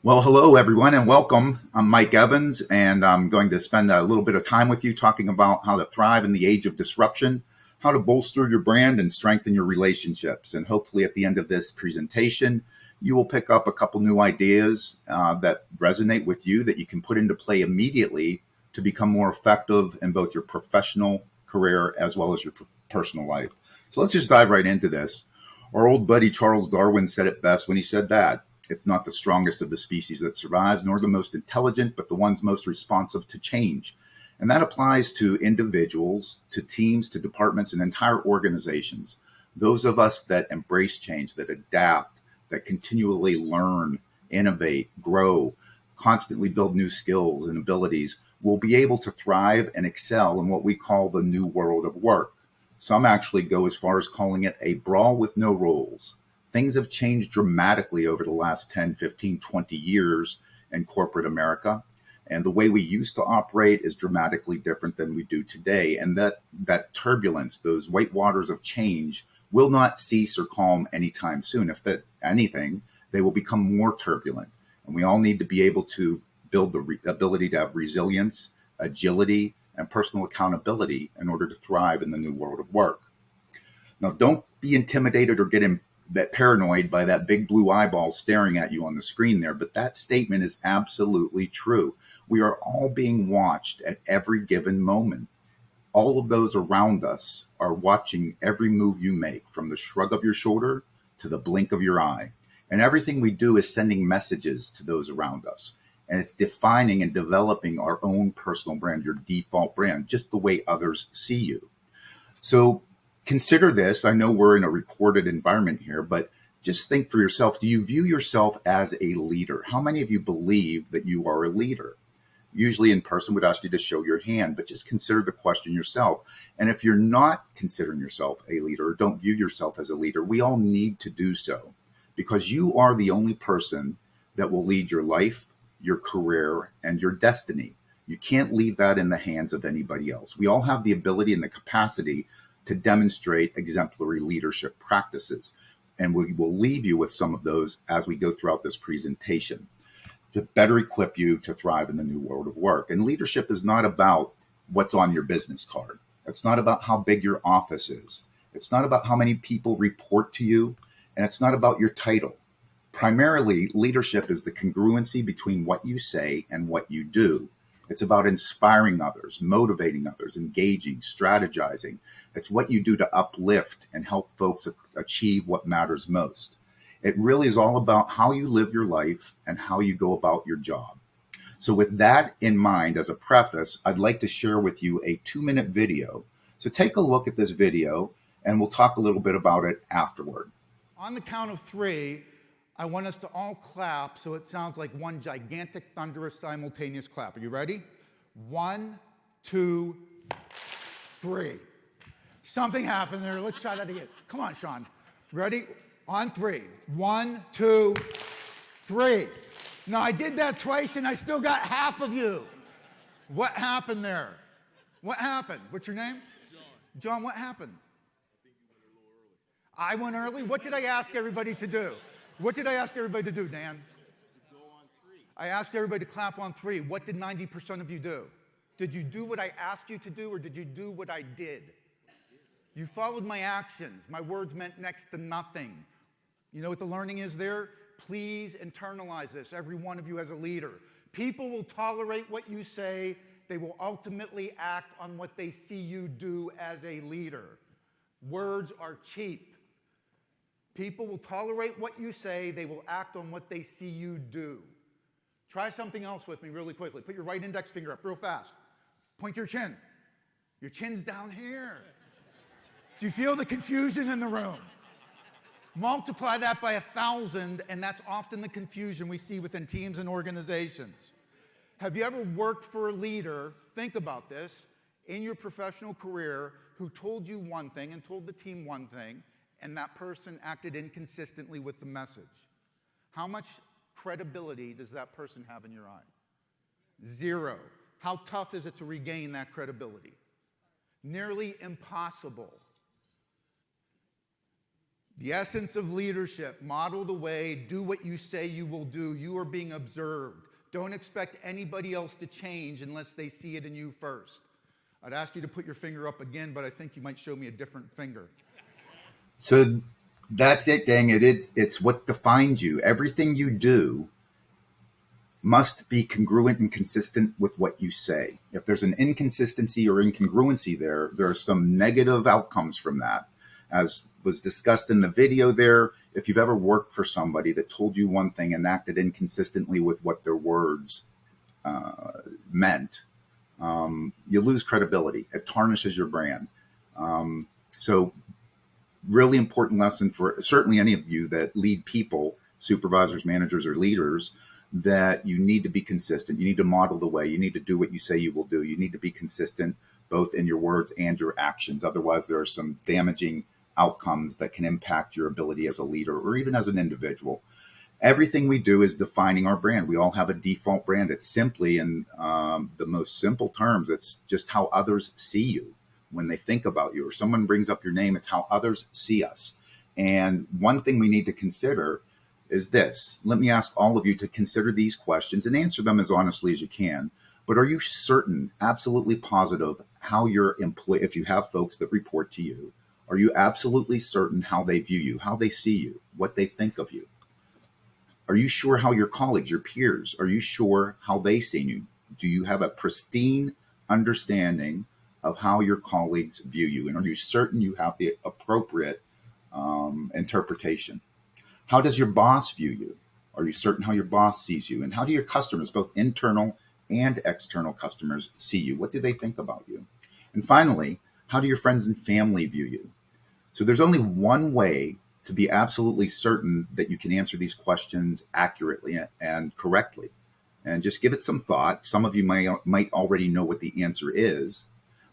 Well, hello, everyone, and welcome. I'm Mike Evans, and I'm going to spend a little bit of time with you talking about how to thrive in the age of disruption, how to bolster your brand and strengthen your relationships. And hopefully, at the end of this presentation, you will pick up a couple new ideas that resonate with you that you can put into play immediately to become more effective in both your professional career as well as your personal life. So let's just dive right into this. Our old buddy Charles Darwin said it best when he said that it's not the strongest of the species that survives, nor the most intelligent, but the ones most responsive to change. And that applies to individuals, to teams, to departments, and entire organizations. Those of us that embrace change, that adapt, that continually learn, innovate, grow, constantly build new skills and abilities will be able to thrive and excel in what we call the new world of work. Some actually go as far as calling it a brawl with no rules. Things have changed dramatically over the last 10, 15, 20 years in corporate America. And the way we used to operate is dramatically different than we do today. And that turbulence, those white waters of change, will not cease or calm anytime soon. If that anything, they will become more turbulent. And we all need to be able to build the ability to have resilience, agility, and personal accountability in order to thrive in the new world of work. Now, don't be intimidated or get that paranoid by that big blue eyeball staring at you on the screen there, but that statement is absolutely true. We are all being watched at every given moment. All of those around us are watching every move you make, from the shrug of your shoulder to the blink of your eye. And everything we do is sending messages to those around us. And it's defining and developing our own personal brand, your default brand, just the way others see you. So consider this. I know we're in a recorded environment here, but just think for yourself. Do you view yourself as a leader? How many of you believe that you are a leader? Usually in person would ask you to show your hand, but just consider the question yourself. And if you're not considering yourself a leader, or don't view yourself as a leader, we all need to do so, because you are the only person that will lead your life, your career, and your destiny. You can't leave that in the hands of anybody else. We all have the ability and the capacity to demonstrate exemplary leadership practices. And we will leave you with some of those as we go throughout this presentation to better equip you to thrive in the new world of work. And leadership is not about what's on your business card. It's not about how big your office is. It's not about how many people report to you. And it's not about your title. Primarily, leadership is the congruency between what you say and what you do. It's about inspiring others, motivating others, engaging, strategizing. It's what you do to uplift and help folks achieve what matters most. It really is all about how you live your life and how you go about your job. So with that in mind, as a preface, I'd like to share with you a 2-minute video. So take a look at this video and we'll talk a little bit about it afterward. On the count of 3, I want us to all clap so it sounds like one gigantic, thunderous, simultaneous clap. Are you ready? 1, 2, 3. Something happened there. Let's try that again. Come on, Sean. Ready? On 3. 1, 2, 3. Now, I did that twice and I still got half of you. What happened there? What happened? What's your name? John. John, what happened? I went early? What did I ask everybody to do? What did I ask everybody to do, Dan? To go on 3. I asked everybody to clap on 3. What did 90% of you do? Did you do what I asked you to do, or did you do what I did? You followed my actions. My words meant next to nothing. You know what the learning is there? Please internalize this, every one of you as a leader. People will tolerate what you say. They will ultimately act on what they see you do as a leader. Words are cheap. People will tolerate what you say. They will act on what they see you do. Try something else with me really quickly. Put your right index finger up real fast. Point your chin. Your chin's down here. Do you feel the confusion in the room? Multiply that by 1,000, and that's often the confusion we see within teams and organizations. Have you ever worked for a leader, think about this, in your professional career who told you one thing and told the team one thing, and that person acted inconsistently with the message? How much credibility does that person have in your eye? 0. How tough is it to regain that credibility? Nearly impossible. The essence of leadership: model the way, do what you say you will do. You are being observed. Don't expect anybody else to change unless they see it in you first. I'd ask you to put your finger up again, but I think you might show me a different finger. So that's it, gang. It's what defines you. Everything you do must be congruent and consistent with what you say. If there's an inconsistency or incongruency there are some negative outcomes from that. As was discussed in the video there, if you've ever worked for somebody that told you one thing and acted inconsistently with what their words meant, you lose credibility. It tarnishes your brand. So really important lesson for certainly any of you that lead people, supervisors, managers, or leaders, that you need to be consistent. You need to model the way. You need to do what you say you will do. You need to be consistent both in your words and your actions. Otherwise, there are some damaging outcomes that can impact your ability as a leader or even as an individual. Everything we do is defining our brand. We all have a default brand. It's simply, in the most simple terms, it's just how others see you when they think about you, or someone brings up your name. It's how others see us. And one thing we need to consider is this. Let me ask all of you to consider these questions and answer them as honestly as you can. But are you certain, absolutely positive, how your employee, if you have folks that report to you, are you absolutely certain how they view you, how they see you, what they think of you? Are you sure how your colleagues, your peers, are you sure how they see you? Do you have a pristine understanding of how your colleagues view you? And are you certain you have the appropriate interpretation? How does your boss view you? Are you certain how your boss sees you? And how do your customers, both internal and external customers, see you? What do they think about you? And finally, how do your friends and family view you? So there's only one way to be absolutely certain that you can answer these questions accurately and correctly. And just give it some thought. Some of you might already know what the answer is.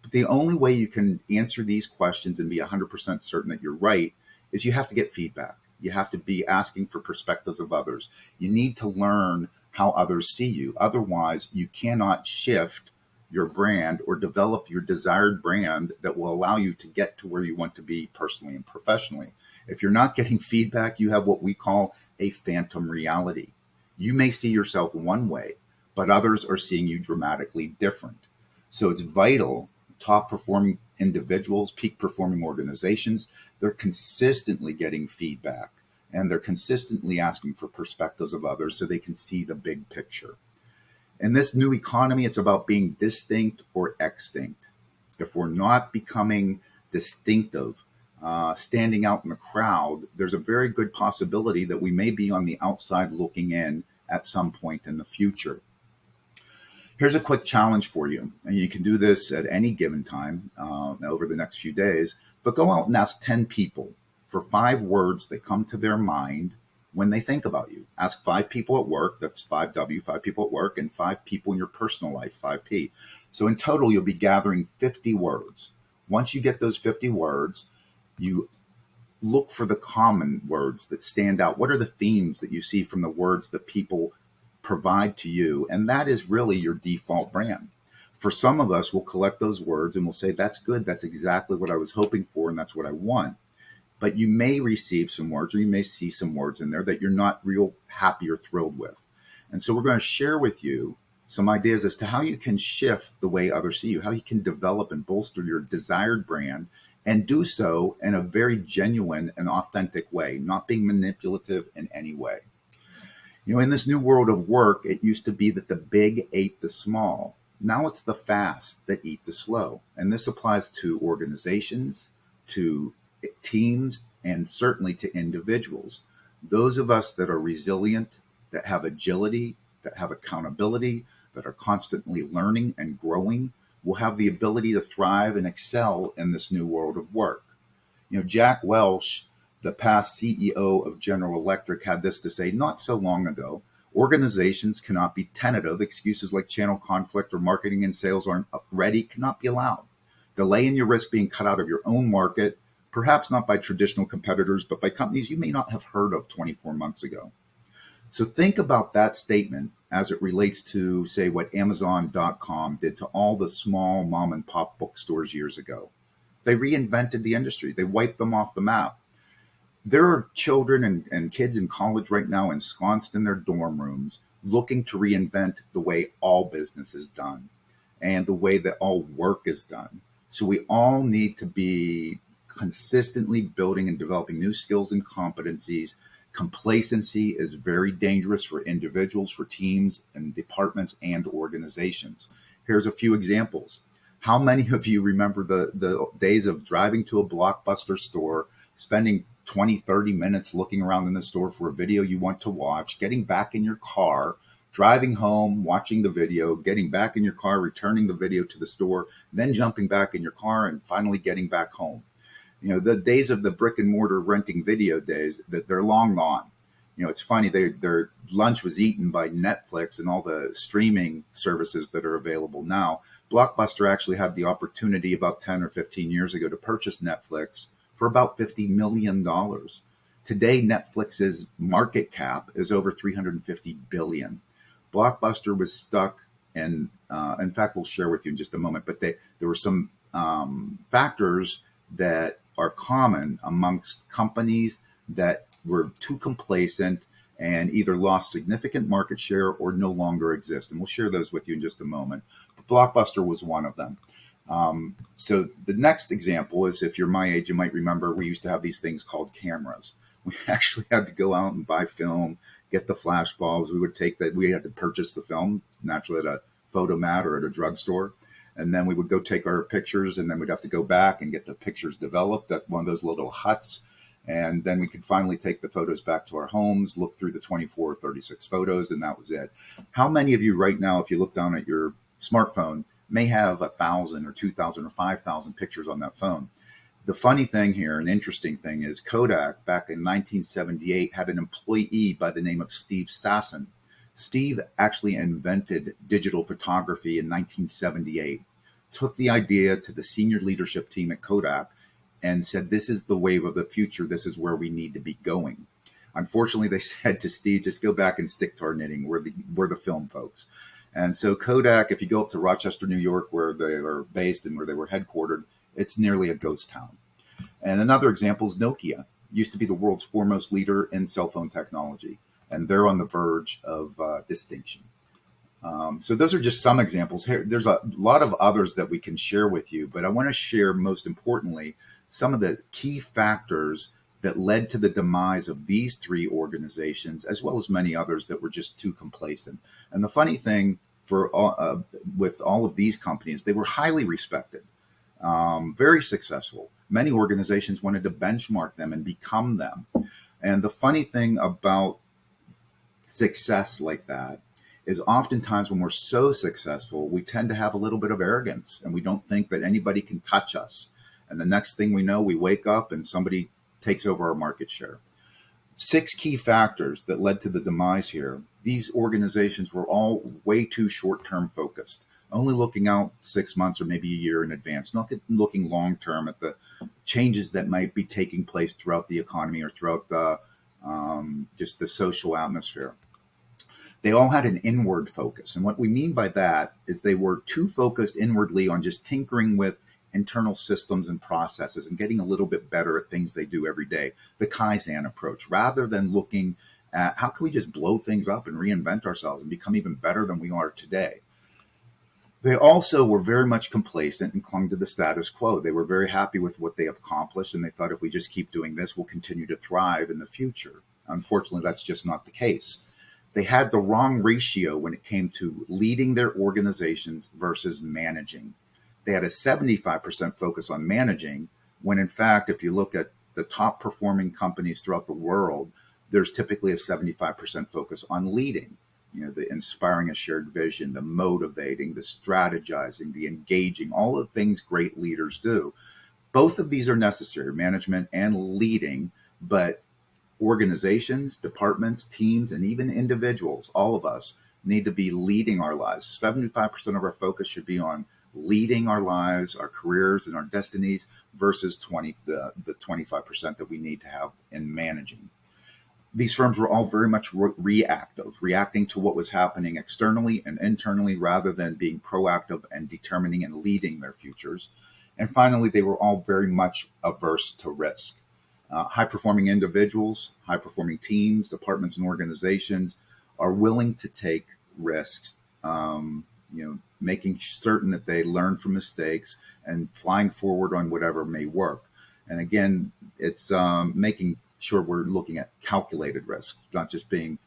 But the only way you can answer these questions and be 100% certain that you're right is you have to get feedback. You have to be asking for perspectives of others. You need to learn how others see you. Otherwise, you cannot shift your brand or develop your desired brand that will allow you to get to where you want to be personally and professionally. If you're not getting feedback, you have what we call a phantom reality. You may see yourself one way, but others are seeing you dramatically different. So it's vital. Top performing individuals, peak performing organizations, they're consistently getting feedback and they're consistently asking for perspectives of others so they can see the big picture. In this new economy, it's about being distinct or extinct. If we're not becoming distinctive, standing out in the crowd, there's a very good possibility that we may be on the outside looking in at some point in the future. Here's a quick challenge for you, and you can do this at any given time over the next few days, but go out and ask 10 people for 5 words that come to their mind when they think about you. Ask 5 people at work, that's 5W, 5 people at work, and 5 people in your personal life, 5P. So in total, you'll be gathering 50 words. Once you get those 50 words, you look for the common words that stand out. What are the themes that you see from the words that people provide to you? And that is really your default brand. For some of us, we'll collect those words and we'll say, that's good. That's exactly what I was hoping for. And that's what I want. But you may receive some words or you may see some words in there that you're not real happy or thrilled with. And so we're going to share with you some ideas as to how you can shift the way others see you, how you can develop and bolster your desired brand and do so in a very genuine and authentic way, not being manipulative in any way. You know, in this new world of work, it used to be that the big ate the small. Now it's the fast that eat the slow. And this applies to organizations, to teams, and certainly to individuals. Those of us that are resilient, that have agility, that have accountability, that are constantly learning and growing, will have the ability to thrive and excel in this new world of work. You know, Jack Welch, the past CEO of General Electric, had this to say not so long ago: organizations cannot be tentative. Excuses like channel conflict or marketing and sales aren't ready cannot be allowed. Delay in your risk being cut out of your own market, perhaps not by traditional competitors, but by companies you may not have heard of 24 months ago. So think about that statement as it relates to, say, what Amazon.com did to all the small mom and pop bookstores years ago. They reinvented the industry. They wiped them off the map. There are children and kids in college right now ensconced in their dorm rooms looking to reinvent the way all business is done and the way that all work is done. So we all need to be consistently building and developing new skills and competencies. Complacency is very dangerous for individuals, for teams and departments and organizations. Here's a few examples. How many of you remember the days of driving to a Blockbuster store, spending 20, 30 minutes looking around in the store for a video you want to watch, getting back in your car, driving home, watching the video, getting back in your car, returning the video to the store, then jumping back in your car and finally getting back home? You know, the days of the brick and mortar renting video days, that they're long gone. You know, it's funny, their lunch was eaten by Netflix and all the streaming services that are available now. Blockbuster actually had the opportunity about 10 or 15 years ago to purchase Netflix for about $50 million. Today, Netflix's market cap is over 350 billion. Blockbuster was stuck, and in fact, we'll share with you in just a moment, but there were some factors that are common amongst companies that were too complacent and either lost significant market share or no longer exist. And we'll share those with you in just a moment. But Blockbuster was one of them. So the next example is, if you're my age, you might remember we used to have these things called cameras. We actually had to go out and buy film, get the flash bulbs. We had to purchase the film naturally at a photomat or at a drugstore. And then we would go take our pictures, and then we'd have to go back and get the pictures developed at one of those little huts. And then we could finally take the photos back to our homes, look through the 24 or 36 photos, and that was it. How many of you right now, if you look down at your smartphone, may have 1,000 or 2,000 or 5,000 pictures on that phone? The funny thing here, an interesting thing, is Kodak back in 1978 had an employee by the name of Steve Sasson. Steve actually invented digital photography in 1978, took the idea to the senior leadership team at Kodak and said, this is the wave of the future. This is where we need to be going. Unfortunately, they said to Steve, just go back and stick to our knitting. We're the film folks. And so Kodak, if you go up to Rochester, New York, where they are based and where they were headquartered, it's nearly a ghost town. And another example is Nokia. Used to be the world's foremost leader in cell phone technology, and they're on the verge of distinction. So those are just some examples. Here, there's a lot of others that we can share with you, but I want to share most importantly some of the key factors that led to the demise of these three organizations, as well as many others that were just too complacent. And the funny thing with all of these companies, they were highly respected, very successful. Many organizations wanted to benchmark them and become them. And the funny thing about success like that is oftentimes when we're so successful, we tend to have a little bit of arrogance and we don't think that anybody can touch us. And the next thing we know, we wake up and somebody takes over our market share. 6 key factors that led to the demise here. These organizations were all way too short-term focused, only looking out 6 months or maybe a year in advance, not looking long-term at the changes that might be taking place throughout the economy or throughout just the social atmosphere. They all had an inward focus. And what we mean by that is they were too focused inwardly on just tinkering with internal systems and processes and getting a little bit better at things they do every day, the Kaizen approach, rather than looking at how can we just blow things up and reinvent ourselves and become even better than we are today. They also were very much complacent and clung to the status quo. They were very happy with what they have accomplished, and they thought if we just keep doing this, we'll continue to thrive in the future. Unfortunately, that's just not the case. They had the wrong ratio when it came to leading their organizations versus managing. They had a 75% focus on managing, when in fact, if you look at the top performing companies throughout the world, there's typically a 75% focus on leading. You know, the inspiring a shared vision, the motivating, the strategizing, the engaging, all the things great leaders do. Both of these are necessary, management and leading, but organizations, departments, teams, and even individuals, all of us need to be leading our lives. 75% of our focus should be on leading our lives, our careers, and our destinies versus the 25% that we need to have in managing. These firms were all very much reactive, reacting to what was happening externally and internally rather than being proactive and determining and leading their futures. And finally, they were all very much averse to risk. High-performing individuals, high-performing teams, departments, and organizations are willing to take risks, making certain that they learn from mistakes and flying forward on whatever may work. And again, it's making sure we're looking at calculated risks, not just being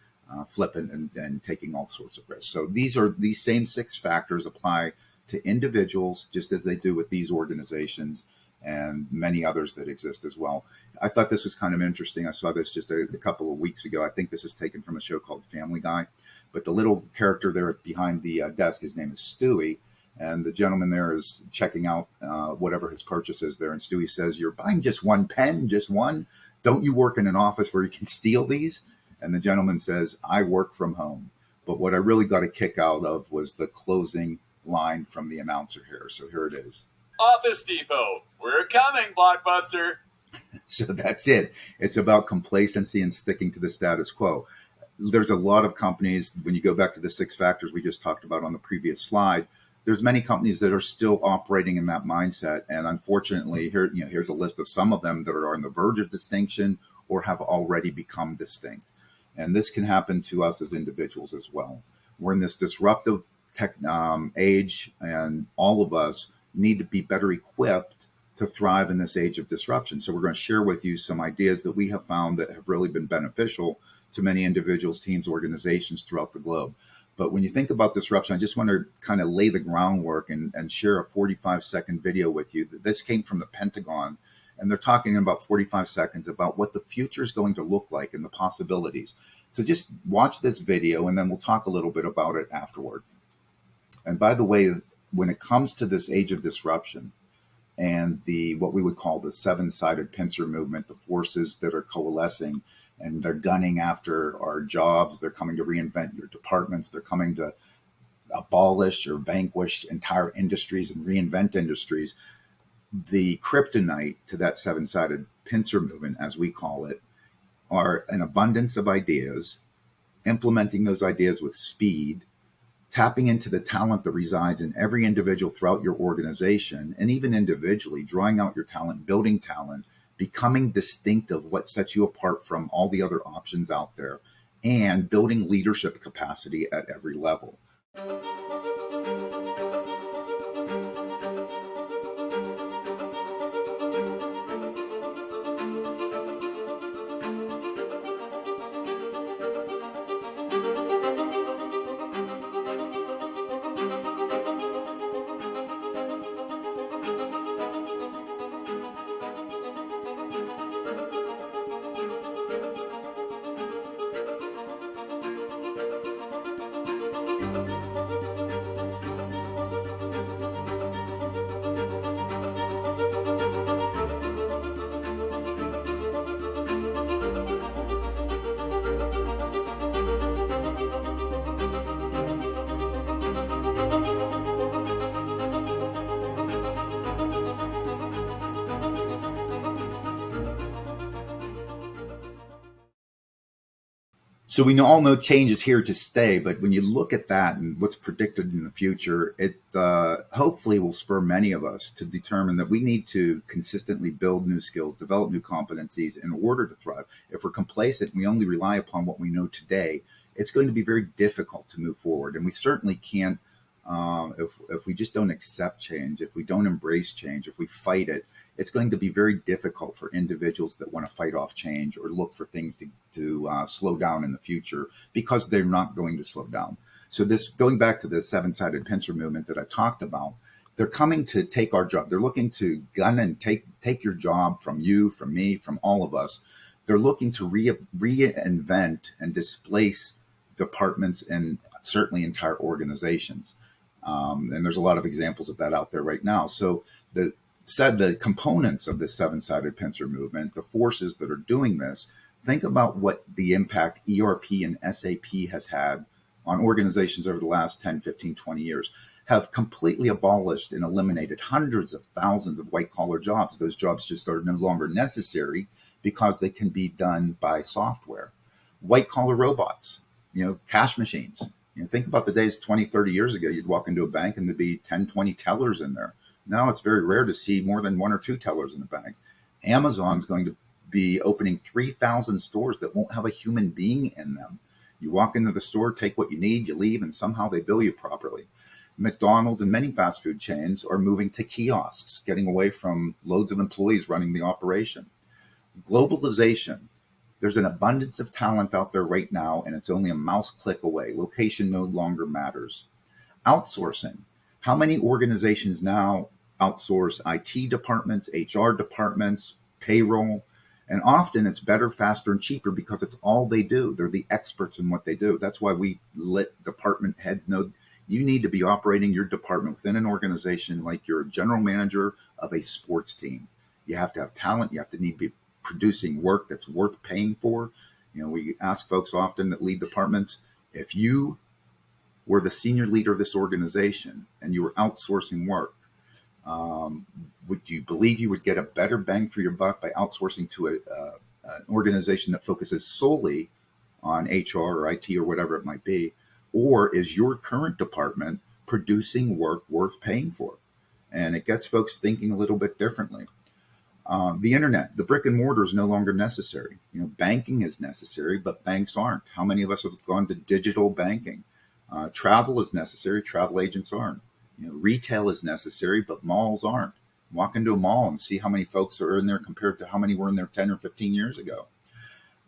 flippant and taking all sorts of risks. So these same 6 factors apply to individuals just as they do with these organizations and many others that exist as well. I thought this was kind of interesting. I saw this just a couple of weeks ago. I think this is taken from a show called Family Guy. But the little character there behind the desk, his name is Stewie. And the gentleman there is checking out whatever his purchase is there. And Stewie says, "You're buying just one pen, just one? Don't you work in an office where you can steal these?" And the gentleman says, "I work from home." But what I really got a kick out of was the closing line from the announcer here. So here it is. Office Depot, we're coming, Blockbuster. So that's it. It's about complacency and sticking to the status quo. There's a lot of companies, when you go back to the 6 factors we just talked about on the previous slide, there's many companies that are still operating in that mindset. And unfortunately, here's a list of some of them that are on the verge of distinction or have already become distinct. And this can happen to us as individuals as well. We're in this disruptive age, and all of us need to be better equipped to thrive in this age of disruption. So we're going to share with you some ideas that we have found that have really been beneficial to many individuals, teams, organizations throughout the globe. But when you think about disruption, I just want to kind of lay the groundwork and share a 45-second video with you. This came from the Pentagon, and they're talking in about 45 seconds about what the future is going to look like and the possibilities. So just watch this video, and then we'll talk a little bit about it afterward. And by the way, when it comes to this age of disruption and what we would call the 7-sided pincer movement, the forces that are coalescing and they're gunning after our jobs, they're coming to reinvent your departments, they're coming to abolish or vanquish entire industries and reinvent industries. The kryptonite to that 7-sided pincer movement, as we call it, are an abundance of ideas, implementing those ideas with speed, tapping into the talent that resides in every individual throughout your organization, and even individually, drawing out your talent, building talent, becoming distinctive, what sets you apart from all the other options out there, and building leadership capacity at every level. So we all know change is here to stay, but when you look at that and what's predicted in the future, it hopefully will spur many of us to determine that we need to consistently build new skills, develop new competencies in order to thrive. If we're complacent, we only rely upon what we know today, it's going to be very difficult to move forward. And we certainly can't, if we just don't accept change, if we don't embrace change, if we fight it, it's going to be very difficult for individuals that want to fight off change or look for things to slow down in the future, because they're not going to slow down. So this, going back to the 7-sided pincer movement that I talked about, they're coming to take our job. They're looking to gun and take your job from you, from me, from all of us. They're looking to reinvent and displace departments and certainly entire organizations. And there's a lot of examples of that out there right now. So the components of this 7-sided pincer movement, the forces that are doing this, think about what the impact ERP and SAP has had on organizations over the last 10, 15, 20 years, have completely abolished and eliminated hundreds of thousands of white-collar jobs. Those jobs just are no longer necessary because they can be done by software. White-collar robots, cash machines. Think about the days 20, 30 years ago, you'd walk into a bank and there'd be 10, 20 tellers in there. Now it's very rare to see more than 1 or 2 tellers in the bank. Amazon's going to be opening 3,000 stores that won't have a human being in them. You walk into the store, take what you need, you leave, and somehow they bill you properly. McDonald's and many fast food chains are moving to kiosks, getting away from loads of employees running the operation. Globalization. There's an abundance of talent out there right now, and it's only a mouse click away. Location no longer matters. Outsourcing. How many organizations now outsource IT departments, HR departments, payroll? And often it's better, faster, and cheaper because it's all they do. They're the experts in what they do. That's why we let department heads know you need to be operating your department within an organization like you're a general manager of a sports team. You have to have talent. You have to need to be producing work that's worth paying for. We ask folks often that lead departments, if you were the senior leader of this organization and you were outsourcing work, would you believe you would get a better bang for your buck by outsourcing to an organization that focuses solely on HR or IT or whatever it might be? Or is your current department producing work worth paying for? And it gets folks thinking a little bit differently. The internet, the brick and mortar is no longer necessary. Banking is necessary, but banks aren't. How many of us have gone to digital banking? Travel is necessary. Travel agents aren't. Retail is necessary, but malls aren't. Walk into a mall and see how many folks are in there compared to how many were in there 10 or 15 years ago.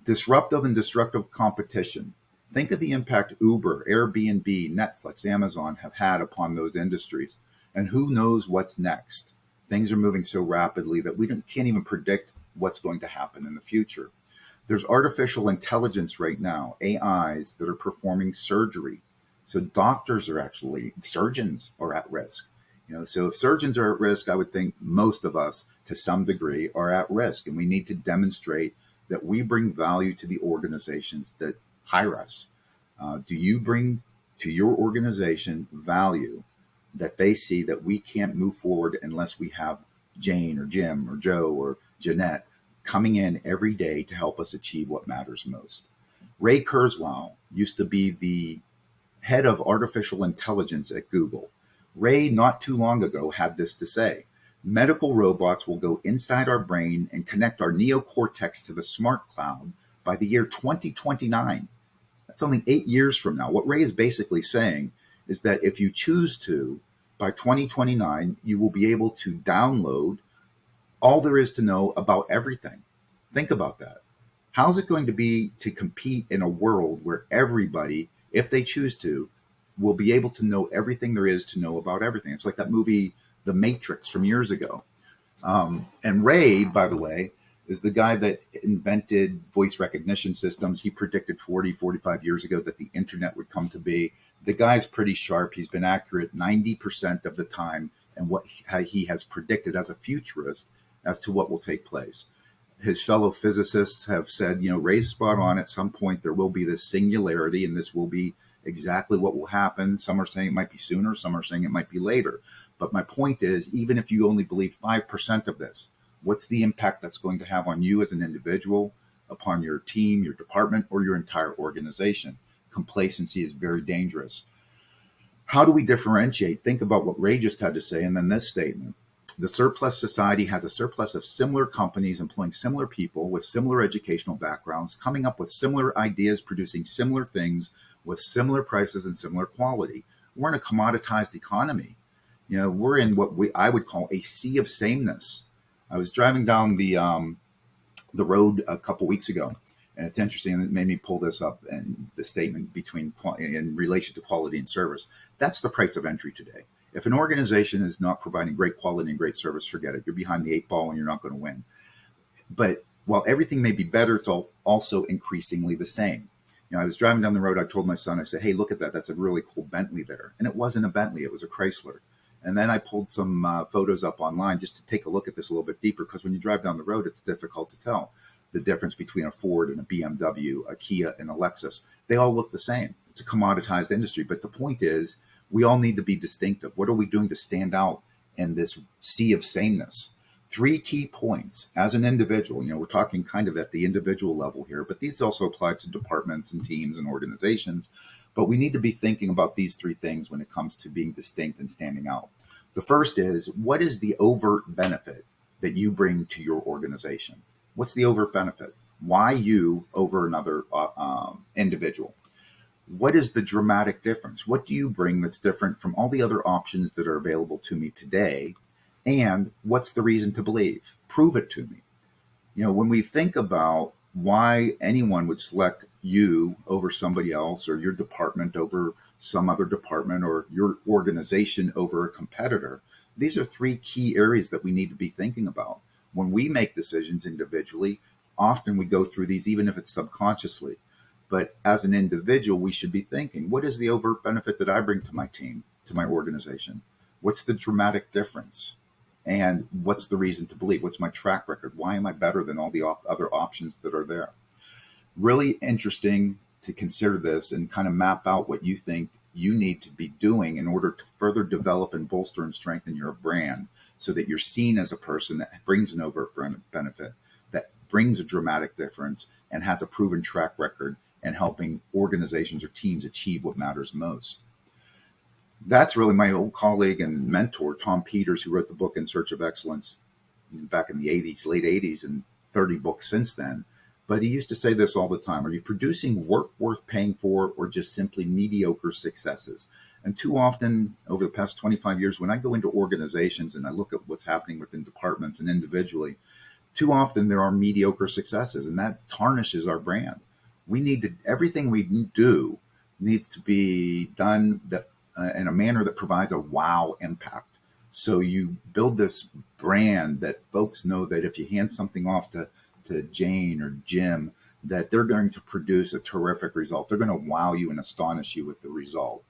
Disruptive and destructive competition. Think of the impact Uber, Airbnb, Netflix, Amazon have had upon those industries. And who knows what's next? Things are moving so rapidly that we can't even predict what's going to happen in the future. There's artificial intelligence right now, AIs that are performing surgery. So surgeons are at risk. So if surgeons are at risk, I would think most of us to some degree are at risk. And we need to demonstrate that we bring value to the organizations that hire us. Do you bring to your organization value that they see that we can't move forward unless we have Jane or Jim or Joe or Jeanette coming in every day to help us achieve what matters most? Ray Kurzweil used to be the head of artificial intelligence at Google. Ray, not too long ago, had this to say: medical robots will go inside our brain and connect our neocortex to the smart cloud by the year 2029. That's only 8 years from now. What Ray is basically saying is that if you choose to, by 2029, you will be able to download all there is to know about everything. Think about that. How's it going to be to compete in a world where everybody, if they choose to, will be able to know everything there is to know about everything? It's like that movie, The Matrix, from years ago. And Ray, by the way, is the guy that invented voice recognition systems. He predicted 45 years ago that the internet would come to be. The guy's pretty sharp. He's been accurate 90% of the time and what he has predicted as a futurist as to what will take place. His fellow physicists have said, Ray's spot on. At some point, there will be this singularity, and this will be exactly what will happen. Some are saying it might be sooner. Some are saying it might be later. But my point is, even if you only believe 5% of this, what's the impact that's going to have on you as an individual, upon your team, your department, or your entire organization? Complacency is very dangerous. How do we differentiate? Think about what Ray just had to say, and then this statement. The surplus society has a surplus of similar companies employing similar people with similar educational backgrounds, coming up with similar ideas, producing similar things with similar prices and similar quality. We're in a commoditized economy. We're in what I would call a sea of sameness. I was driving down the road a couple weeks ago, and it's interesting, and it made me pull this up, and the statement in relation to quality and service. That's the price of entry today. If an organization is not providing great quality and great service, forget it. You're behind the 8 ball and you're not going to win. But while everything may be better, it's also increasingly the same. I was driving down the road. I told my son, I said, hey, look at that. That's a really cool Bentley there. And it wasn't a Bentley. It was a Chrysler. And then I pulled some photos up online just to take a look at this a little bit deeper, because when you drive down the road, it's difficult to tell the difference between a Ford and a BMW, a Kia and a Lexus. They all look the same. It's a commoditized industry. But the point is, we all need to be distinctive. What are we doing to stand out in this sea of sameness? 3 key points as an individual. We're talking kind of at the individual level here, but these also apply to departments and teams and organizations. But we need to be thinking about these 3 things when it comes to being distinct and standing out. The first is, what is the overt benefit that you bring to your organization? What's the over benefit? Why you over another individual? What is the dramatic difference? What do you bring that's different from all the other options that are available to me today? And what's the reason to believe? Prove it to me. When we think about why anyone would select you over somebody else, or your department over some other department, or your organization over a competitor, these are three key areas that we need to be thinking about. When we make decisions individually, often we go through these, even if it's subconsciously. But as an individual, we should be thinking, what is the overt benefit that I bring to my team, to my organization? What's the dramatic difference? And what's the reason to believe? What's my track record? Why am I better than all the other options that are there? Really interesting to consider this and kind of map out what you think you need to be doing in order to further develop and bolster and strengthen your brand, so that you're seen as a person that brings an overt benefit, that brings a dramatic difference, and has a proven track record in helping organizations or teams achieve what matters most. That's really my old colleague and mentor, Tom Peters, who wrote the book In Search of Excellence back in the 80s, late 80s, and 30 books since then. But he used to say this all the time: are you producing work worth paying for, or just simply mediocre successes? And too often over the past 25 years, when I go into organizations and I look at what's happening within departments and individually, too often there are mediocre successes, and that tarnishes our brand. We need to, everything we do needs to be done that in a manner that provides a wow impact. So you build this brand that folks know that if you hand something off to Jane or Jim, that they're going to produce a terrific result. They're going to wow you and astonish you with the result.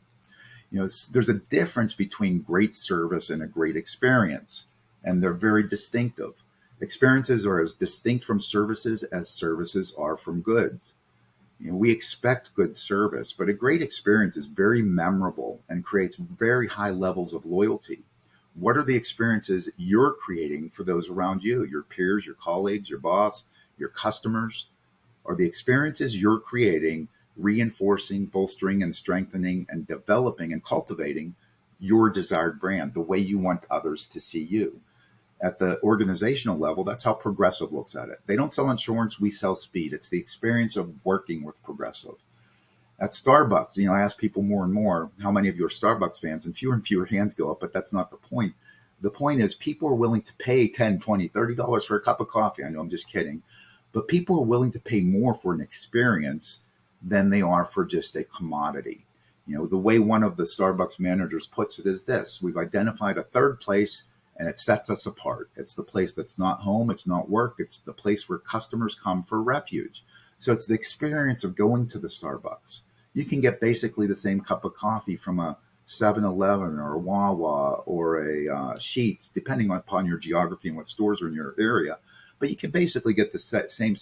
There's a difference between great service and a great experience, and they're very distinctive. Experiences are as distinct from services as services are from goods. We expect good service, but a great experience is very memorable and creates very high levels of loyalty. What are the experiences you're creating for those around you, your peers, your colleagues, your boss, your customers? Are the experiences you're creating reinforcing, bolstering, and strengthening and developing and cultivating your desired brand, the way you want others to see you? At the organizational level, that's how Progressive looks at it. They don't sell insurance, we sell speed. It's the experience of working with Progressive. At Starbucks, I ask people more and more, how many of you are Starbucks fans? And fewer hands go up, but that's not the point. The point is, people are willing to pay $10, $20, $30 for a cup of coffee. I know, I'm just kidding. But people are willing to pay more for an experience than they are for just a commodity. The way one of the Starbucks managers puts it is this: we've identified a third place, and it sets us apart. It's the place that's not home, it's not work, it's the place where customers come for refuge. So it's the experience of going to the Starbucks. You can get basically the same cup of coffee from a 7-Eleven or a Wawa or a Sheetz, depending upon your geography and what stores are in your area. But you can basically get the same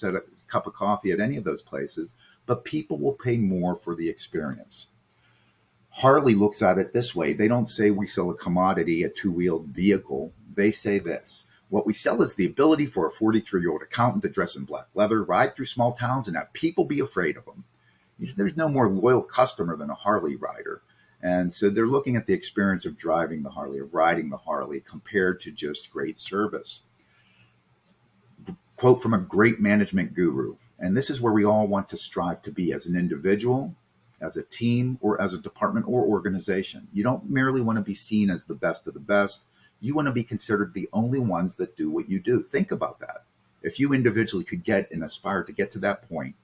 cup of coffee at any of those places, but people will pay more for the experience. Harley looks at it this way. They don't say we sell a commodity, a two-wheeled vehicle. They say this: what we sell is the ability for a 43-year-old accountant to dress in black leather, ride through small towns, and have people be afraid of him. There's no more loyal customer than a Harley rider. And so they're looking at the experience of driving the Harley, of riding the Harley, compared to just great service. Quote from a great management guru, and this is where we all want to strive to be as an individual, as a team, or as a department or organization. You don't merely want to be seen as the best of the best. You want to be considered the only ones that do what you do. Think about that. If you individually could get and aspire to get to that point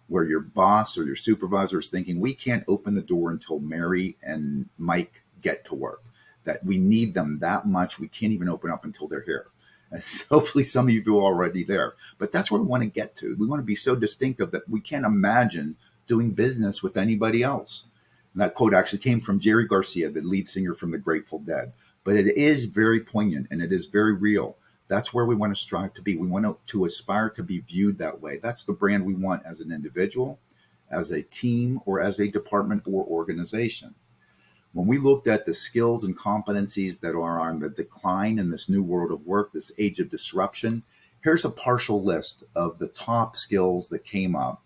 where your boss or your supervisor is thinking, we can't open the door until Mary and Mike get to work, that we need them that much, we can't even open up until they're here. And hopefully some of you are already there. But that's where we want to get to. We want to be so distinctive that we can't imagine doing business with anybody else. And that quote actually came from Jerry Garcia, the lead singer from the Grateful Dead. But it is very poignant and it is very real. That's where we want to strive to be. We want to aspire to be viewed that way. That's the brand we want as an individual, as a team, or as a department or organization. When we looked at the skills and competencies that are on the decline in this new world of work, this age of disruption, here's a partial list of the top skills that came up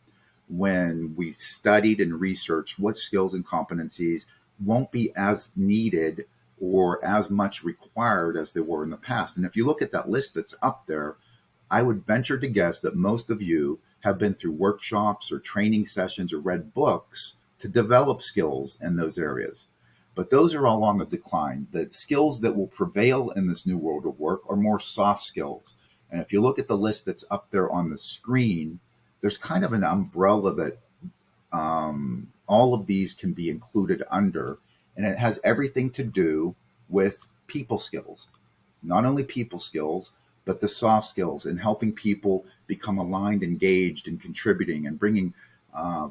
when we studied and researched what skills and competencies won't be as needed or as much required as they were in the past. And if you look at that list that's up there, I would venture to guess that most of you have been through workshops or training sessions or read books to develop skills in those areas. But those are all on the decline. The skills that will prevail in this new world of work are more soft skills. And if you look at the list that's up there on the screen, there's kind of an umbrella that all of these can be included under. And it has everything to do with people skills, not only people skills, but the soft skills and helping people become aligned, engaged, and contributing and bringing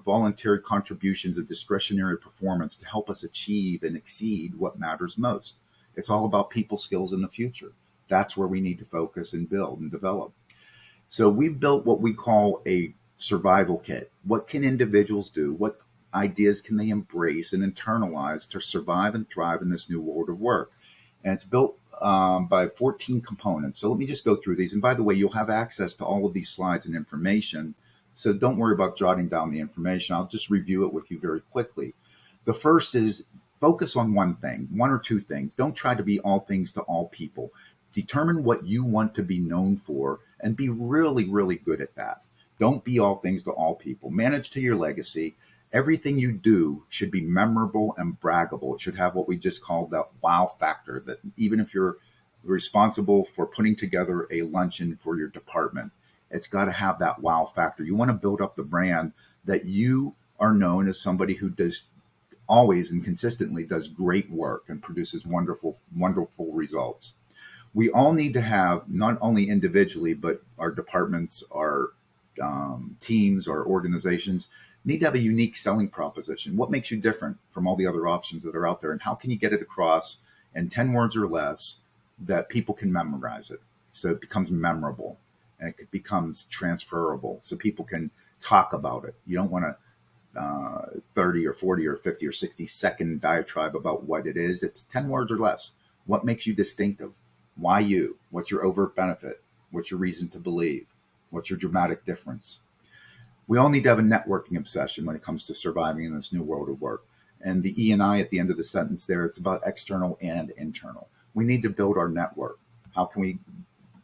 voluntary contributions of discretionary performance to help us achieve and exceed what matters most. It's all about people skills in the future. That's where we need to focus and build and develop. So we've built what we call a survival kit. What can individuals do? What ideas can they embrace and internalize to survive and thrive in this new world of work? And it's built by 14 components. So let me just go through these. And by the way, you'll have access to all of these slides and information. So don't worry about jotting down the information. I'll just review it with you very quickly. The first is focus on one thing, one or two things. Don't try to be all things to all people. Determine what you want to be known for and be really, really good at that. Don't be all things to all people. Manage to your legacy. Everything you do should be memorable and braggable. It should have what we just called that wow factor, that even if you're responsible for putting together a luncheon for your department, it's got to have that wow factor. You want to build up the brand that you are known as somebody who does always and consistently does great work and produces wonderful, wonderful results. We all need to have, not only individually, but our departments, our teams, our organizations, need to have a unique selling proposition. What makes you different from all the other options that are out there? And how can you get it across in 10 words or less that people can memorize it? So it becomes memorable and it becomes transferable so people can talk about it. You don't want to 30 or 40 or 50 or 60-second diatribe about what it is. It's 10 words or less. What makes you distinctive? Why you? What's your overt benefit? What's your reason to believe? What's your dramatic difference? We all need to have a networking obsession when it comes to surviving in this new world of work. And the E and I at the end of the sentence there, it's about external and internal. We need to build our network. How can we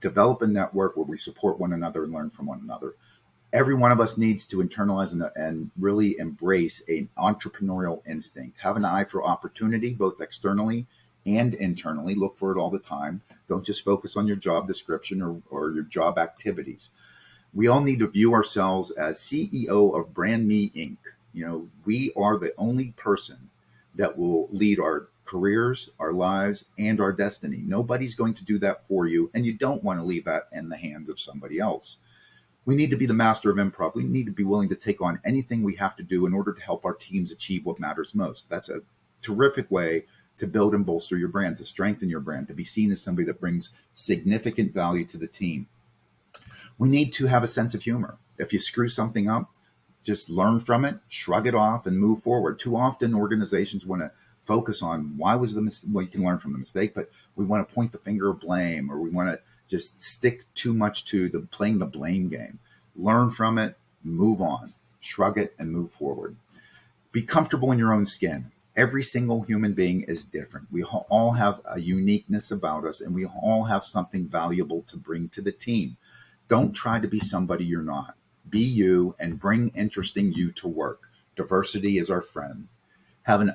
develop a network where we support one another and learn from one another? Every one of us needs to internalize and really embrace an entrepreneurial instinct. Have an eye for opportunity, both externally and internally. Look for it all the time. Don't just focus on your job description or your job activities. We all need to view ourselves as CEO of Brand Me Inc. You know, we are the only person that will lead our careers, our lives, and our destiny. Nobody's going to do that for you, and you don't want to leave that in the hands of somebody else. We need to be the master of improv. We need to be willing to take on anything we have to do in order to help our teams achieve what matters most. That's a terrific way to build and bolster your brand, to strengthen your brand, to be seen as somebody that brings significant value to the team. We need to have a sense of humor. If you screw something up, just learn from it, shrug it off, and move forward. Too often, organizations want to focus on why was the mistake. Well, you can learn from the mistake, but we want to point the finger of blame, or we want to just stick too much to playing the blame game. Learn from it, move on, shrug it, and move forward. Be comfortable in your own skin. Every single human being is different. We all have a uniqueness about us, and we all have something valuable to bring to the team. Don't try to be somebody you're not. Be you and bring interesting you to work. Diversity is our friend. Have an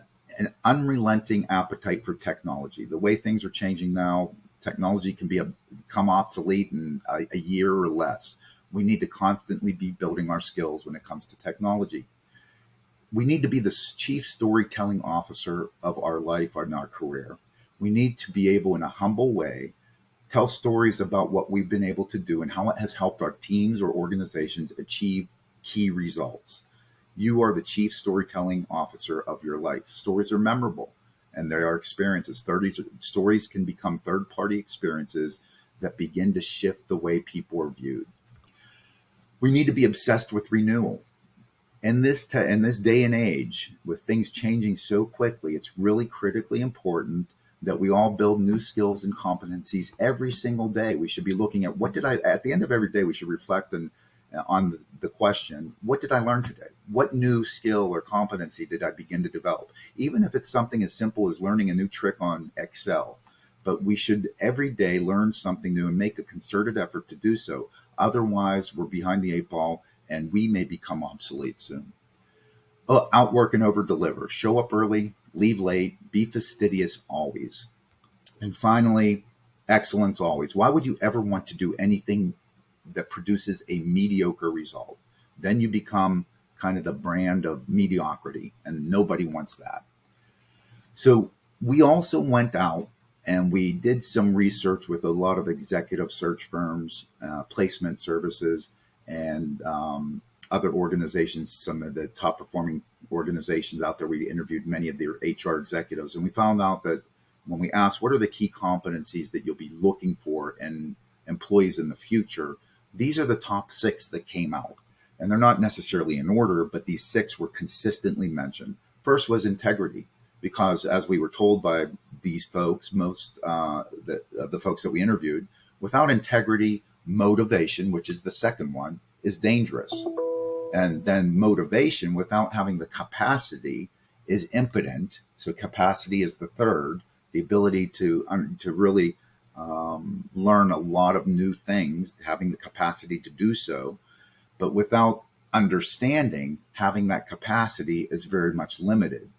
unrelenting appetite for technology. The way things are changing now, technology can become obsolete in a year or less. We need to constantly be building our skills when it comes to technology. We need to be the chief storytelling officer of our life and our career. We need to be able, in a humble way, tell stories about what we've been able to do and how it has helped our teams or organizations achieve key results. You are the chief storytelling officer of your life. Stories are memorable and they are experiences. Stories can become third-party experiences that begin to shift the way people are viewed. We need to be obsessed with renewal. In this day and age, with things changing so quickly, it's really critically important that we all build new skills and competencies every single day. We should be looking at at the end of every day, we should reflect on the question, what did I learn today? What new skill or competency did I begin to develop? Even if it's something as simple as learning a new trick on Excel. But we should every day learn something new and make a concerted effort to do so. Otherwise, we're behind the 8 ball and we may become obsolete soon. Outwork and over deliver. Show up early, leave late, be fastidious always. And finally, excellence always. Why would you ever want to do anything that produces a mediocre result? Then you become kind of the brand of mediocrity, and nobody wants that. So we also went out and we did some research with a lot of executive search firms, placement services, and other organizations, some of the top performing organizations out there. We interviewed many of their HR executives, and we found out that when we asked what are the key competencies that you'll be looking for in employees in the future, these are the top 6 that came out. And they're not necessarily in order, but these 6 were consistently mentioned. First was integrity, because as we were told by these folks, most the folks that we interviewed, without integrity, motivation, which is the second one, is dangerous. And then motivation without having the capacity is impotent. So capacity is the third, the ability to really learn a lot of new things, having the capacity to do so. But without understanding, having that capacity is very much limited.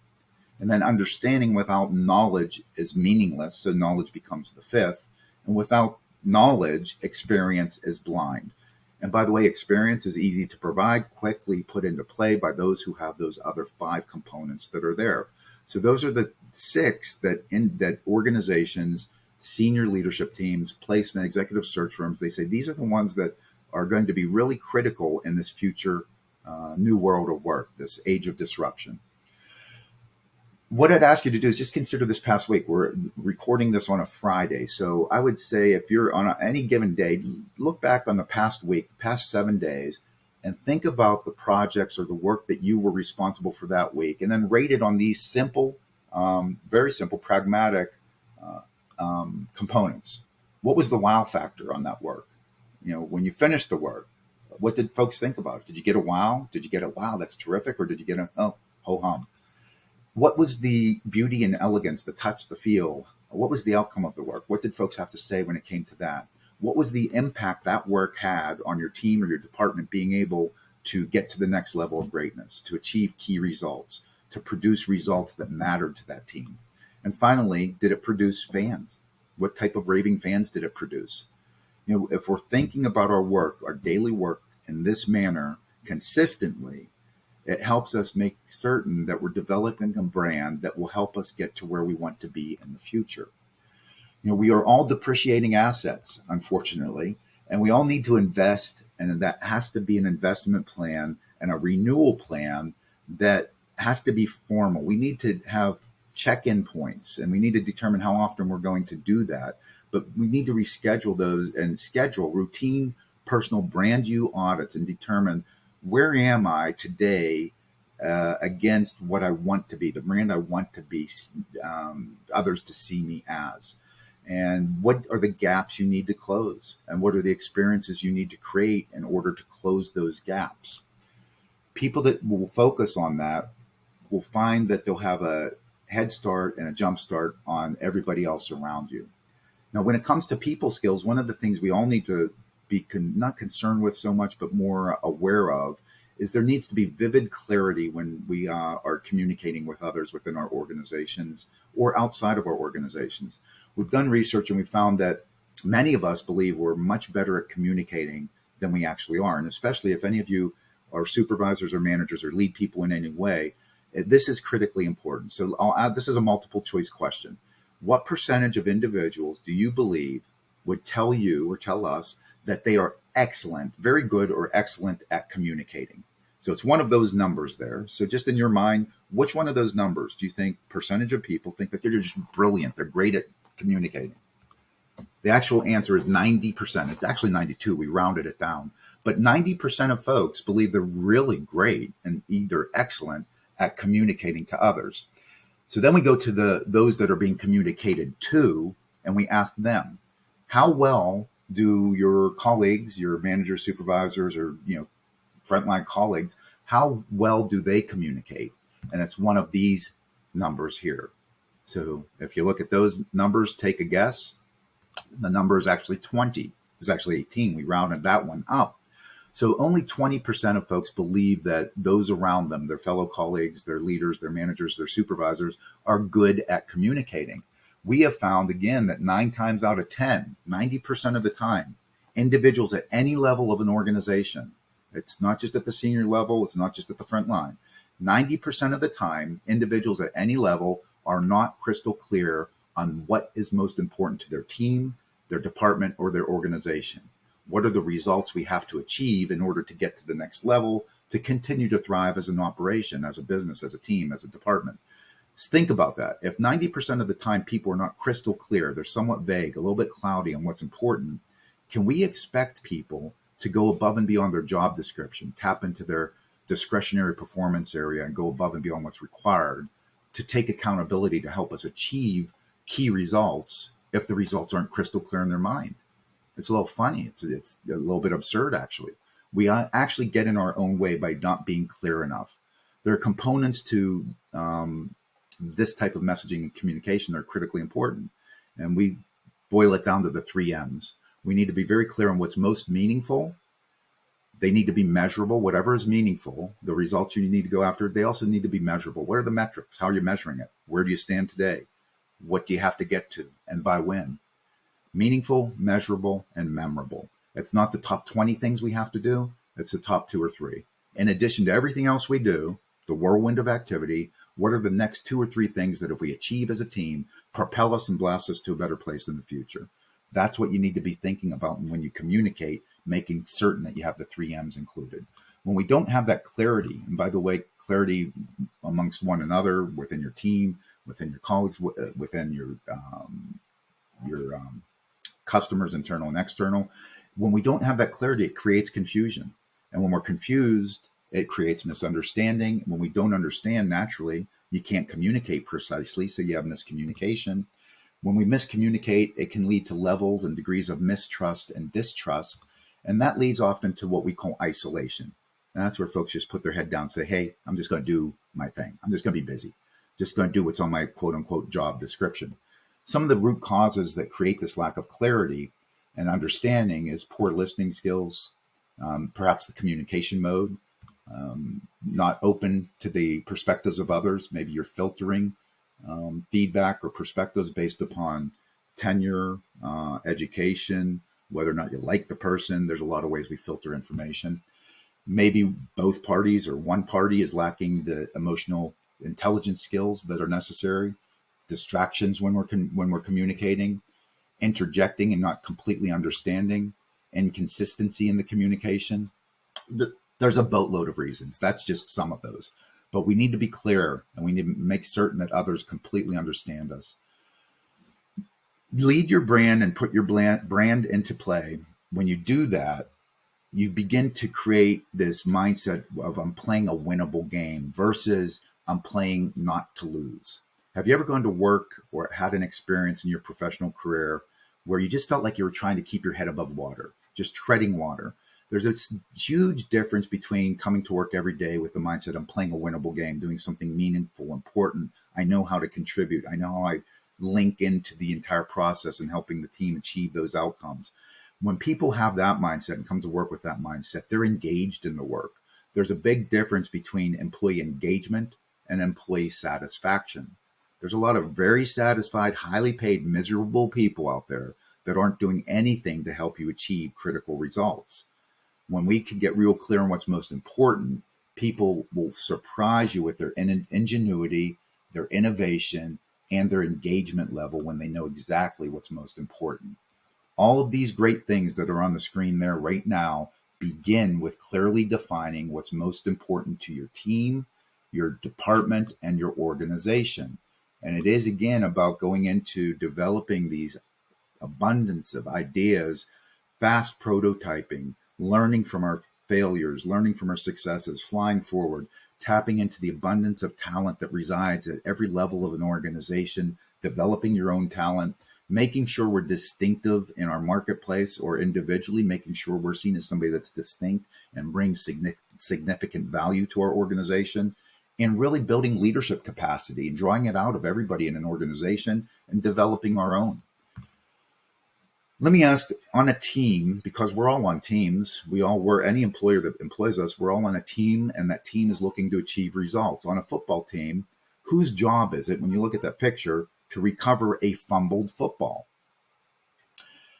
And then understanding without knowledge is meaningless. So knowledge becomes the fifth. And without knowledge, experience is blind. And by the way, experience is easy to provide, quickly put into play by those who have those other 5 components that are there. So those are the 6 that organizations, senior leadership teams, placement, executive search firms, they say these are the ones that are going to be really critical in this future new world of work, this age of disruption. What I'd ask you to do is just consider this past week. We're recording this on a Friday. So I would say if you're on any given day, look back on the past week, past 7 days, and think about the projects or the work that you were responsible for that week, and then rate it on these simple, very simple, pragmatic components. What was the wow factor on that work? When you finished the work, what did folks think about it? Did you get a wow? Did you get a wow, that's terrific? Or did you get a, oh, ho-hum? What was the beauty and elegance, the touch, the feel? What was the outcome of the work? What did folks have to say when it came to that? What was the impact that work had on your team or your department being able to get to the next level of greatness, to achieve key results, to produce results that mattered to that team? And finally, did it produce fans? What type of raving fans did it produce? If we're thinking about our work, our daily work in this manner consistently, it helps us make certain that we're developing a brand that will help us get to where we want to be in the future. We are all depreciating assets, unfortunately, and we all need to invest, and that has to be an investment plan and a renewal plan that has to be formal. We need to have check-in points, and we need to determine how often we're going to do that. But we need to reschedule those and schedule routine personal brand you audits and determine where am I today against what I want to be, the brand I want to be, others to see me as. And what are the gaps you need to close? And what are the experiences you need to create in order to close those gaps? People that will focus on that will find that they'll have a head start and a jump start on everybody else around you. Now, when it comes to people skills, one of the things we all need to be not concerned with so much, but more aware of, is there needs to be vivid clarity when we are communicating with others within our organizations or outside of our organizations. We've done research and we found that many of us believe we're much better at communicating than we actually are. And especially if any of you are supervisors or managers or lead people in any way, this is critically important. So I'll add, this is a multiple choice question. What percentage of individuals do you believe would tell you or tell us that they are excellent, very good or excellent at communicating? So it's one of those numbers there. So just in your mind, which one of those numbers do you think percentage of people think that they're just brilliant, they're great at communicating? The actual answer is 90%. It's actually 92. We rounded it down. But 90% of folks believe they're really great and either excellent at communicating to others. So then we go to those that are being communicated to, and we ask them, how well do your colleagues, your managers, supervisors, or frontline colleagues, how well do they communicate? And it's one of these numbers here. So if you look at those numbers, take a guess. The number is actually 20. was actually 18. We rounded that one up. So only 20% of folks believe that those around them, their fellow colleagues, their leaders, their managers, their supervisors, are good at communicating. We have found again that 9 times out of 10, 90% of the time, individuals at any level of an organization, it's not just at the senior level, it's not just at the front line. 90% of the time, individuals at any level are not crystal clear on what is most important to their team, their department, or their organization. What are the results we have to achieve in order to get to the next level to continue to thrive as an operation, as a business, as a team, as a department? Think about that. If 90% of the time people are not crystal clear, they're somewhat vague, a little bit cloudy on what's important, can we expect people to go above and beyond their job description, tap into their discretionary performance area and go above and beyond what's required to take accountability to help us achieve key results if the results aren't crystal clear in their mind? It's a little funny. It's a little bit absurd, actually. We actually get in our own way by not being clear enough. There are components to this type of messaging and communication that are critically important. And we boil it down to the 3 M's. We need to be very clear on what's most meaningful. They need to be measurable. Whatever is meaningful, the results you need to go after, they also need to be measurable. What are the metrics? How are you measuring it? Where do you stand today? What do you have to get to? And by when? Meaningful, measurable, and memorable. It's not the top 20 things we have to do. It's the top 2 or 3. In addition to everything else we do, the whirlwind of activity, what are the next 2 or 3 things that if we achieve as a team, propel us and blast us to a better place in the future? That's what you need to be thinking about when you communicate, making certain that you have the 3 M's included. When we don't have that clarity, and by the way, clarity amongst one another, within your team, within your colleagues, within your customers, internal and external. When we don't have that clarity, it creates confusion. And when we're confused, it creates misunderstanding. When we don't understand, naturally, you can't communicate precisely, so you have miscommunication. When we miscommunicate, it can lead to levels and degrees of mistrust and distrust. And that leads often to what we call isolation. And that's where folks just put their head down and say, hey, I'm just going to do my thing. I'm just going to be busy. Just going to do what's on my quote unquote job description. Some of the root causes that create this lack of clarity and understanding is poor listening skills, perhaps the communication mode, not open to the perspectives of others. Maybe you're filtering feedback or perspectives based upon tenure, education, whether or not you like the person. There's a lot of ways we filter information. Maybe both parties or one party is lacking the emotional intelligence skills that are necessary. Distractions when we're communicating, interjecting and not completely understanding, inconsistency in the communication. There's a boatload of reasons. That's just some of those. But we need to be clear and we need to make certain that others completely understand us. Lead your brand and put your brand into play. When you do that, you begin to create this mindset of I'm playing a winnable game versus I'm playing not to lose. Have you ever gone to work or had an experience in your professional career where you just felt like you were trying to keep your head above water, just treading water? There's a huge difference between coming to work every day with the mindset I'm playing a winnable game, doing something meaningful, important. I know how to contribute. I know how I link into the entire process and helping the team achieve those outcomes. When people have that mindset and come to work with that mindset, they're engaged in the work. There's a big difference between employee engagement and employee satisfaction. There's a lot of very satisfied, highly paid, miserable people out there that aren't doing anything to help you achieve critical results. When we can get real clear on what's most important, people will surprise you with their ingenuity, their innovation, and their engagement level when they know exactly what's most important. All of these great things that are on the screen there right now begin with clearly defining what's most important to your team, your department, and your organization. And it is, again, about going into developing these abundance of ideas, fast prototyping, learning from our failures, learning from our successes, flying forward, tapping into the abundance of talent that resides at every level of an organization, developing your own talent, making sure we're distinctive in our marketplace or individually, making sure we're seen as somebody that's distinct and brings significant value to our organization, and really building leadership capacity and drawing it out of everybody in an organization and developing our own. Let me ask, on a team, because we're all on teams, any employer that employs us, we're all on a team, and that team is looking to achieve results. On a football team, whose job is it, when you look at that picture, to recover a fumbled football?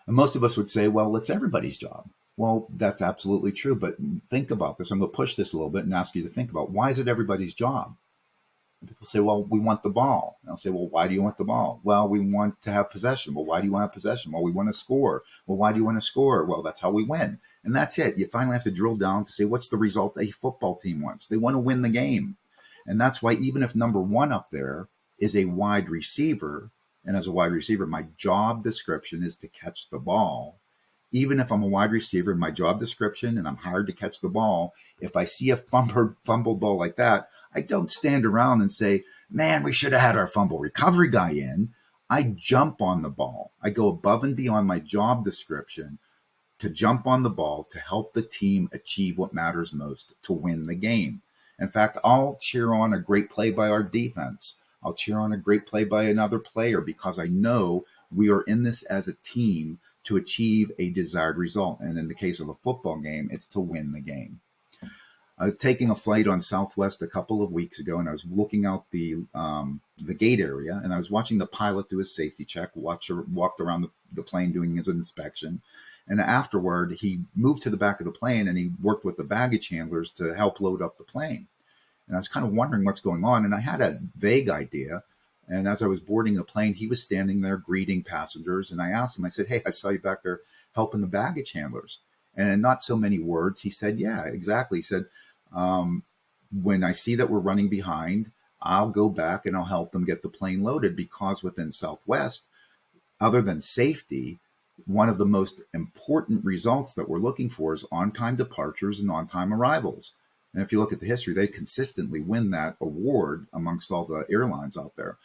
And most of us would say, well, it's everybody's job. Well, that's absolutely true. But think about this. I'm going to push this a little bit and ask you to think about, why is it everybody's job? And people say, well, we want the ball. And I'll say, well, why do you want the ball? Well, we want to have possession. Well, why do you want to have possession? Well, we want to score. Well, why do you want to score? Well, that's how we win. And that's it. You finally have to drill down to say, what's the result a football team wants? They want to win the game. And that's why, even if number one up there is a wide receiver, and as a wide receiver, my job description is to catch the ball. Even if I'm a wide receiver, my job description, and I'm hired to catch the ball, if I see a fumbled ball like that, I don't stand around and say, man, we should have had our fumble recovery guy in. I jump on the ball. I go above and beyond my job description to jump on the ball to help the team achieve what matters most, to win the game. In fact, I'll cheer on a great play by our defense. I'll cheer on a great play by another player, because I know we are in this as a team to achieve a desired result. And in the case of a football game, it's to win the game. I was taking a flight on Southwest a couple of weeks ago, and I was looking out the gate area, and I was watching the pilot do his safety check, walked around the plane doing his inspection. And afterward, he moved to the back of the plane and he worked with the baggage handlers to help load up the plane. And I was kind of wondering what's going on. And I had a vague idea. And as I was boarding the plane, he was standing there greeting passengers. And I asked him, I said, hey, I saw you back there helping the baggage handlers. And in not so many words, he said, yeah, exactly. He said, when I see that we're running behind, I'll go back and I'll help them get the plane loaded, because within Southwest, other than safety, one of the most important results that we're looking for is on-time departures and on-time arrivals. And if you look at the history, they consistently win that award amongst all the airlines out there.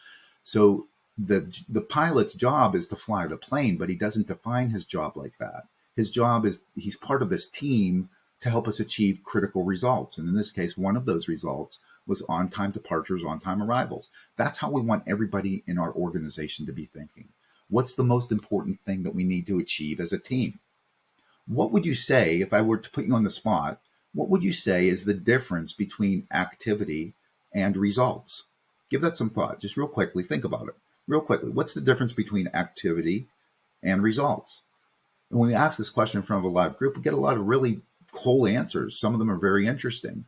So the pilot's job is to fly the plane, but he doesn't define his job like that. His job is, he's part of this team to help us achieve critical results. And in this case, one of those results was on-time departures, on-time arrivals. That's how we want everybody in our organization to be thinking. What's the most important thing that we need to achieve as a team? What would you say, if I were to put you on the spot, what would you say is the difference between activity and results? Give that some thought, just real quickly. Think about it real quickly. What's the difference between activity and results? And when we ask this question in front of a live group, we get a lot of really cool answers. Some of them are very interesting.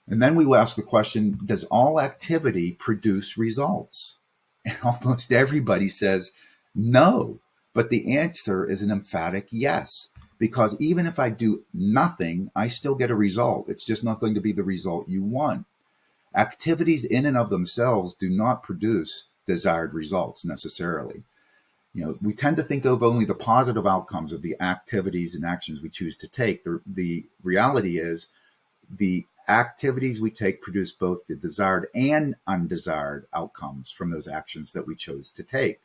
And then we will ask the question, does all activity produce results? And almost everybody says no. But the answer is an emphatic yes. Because even if I do nothing, I still get a result. It's just not going to be the result you want. Activities in and of themselves do not produce desired results necessarily. We tend to think of only the positive outcomes of the activities and actions we choose to take. The reality is the activities we take produce both the desired and undesired outcomes from those actions that we chose to take.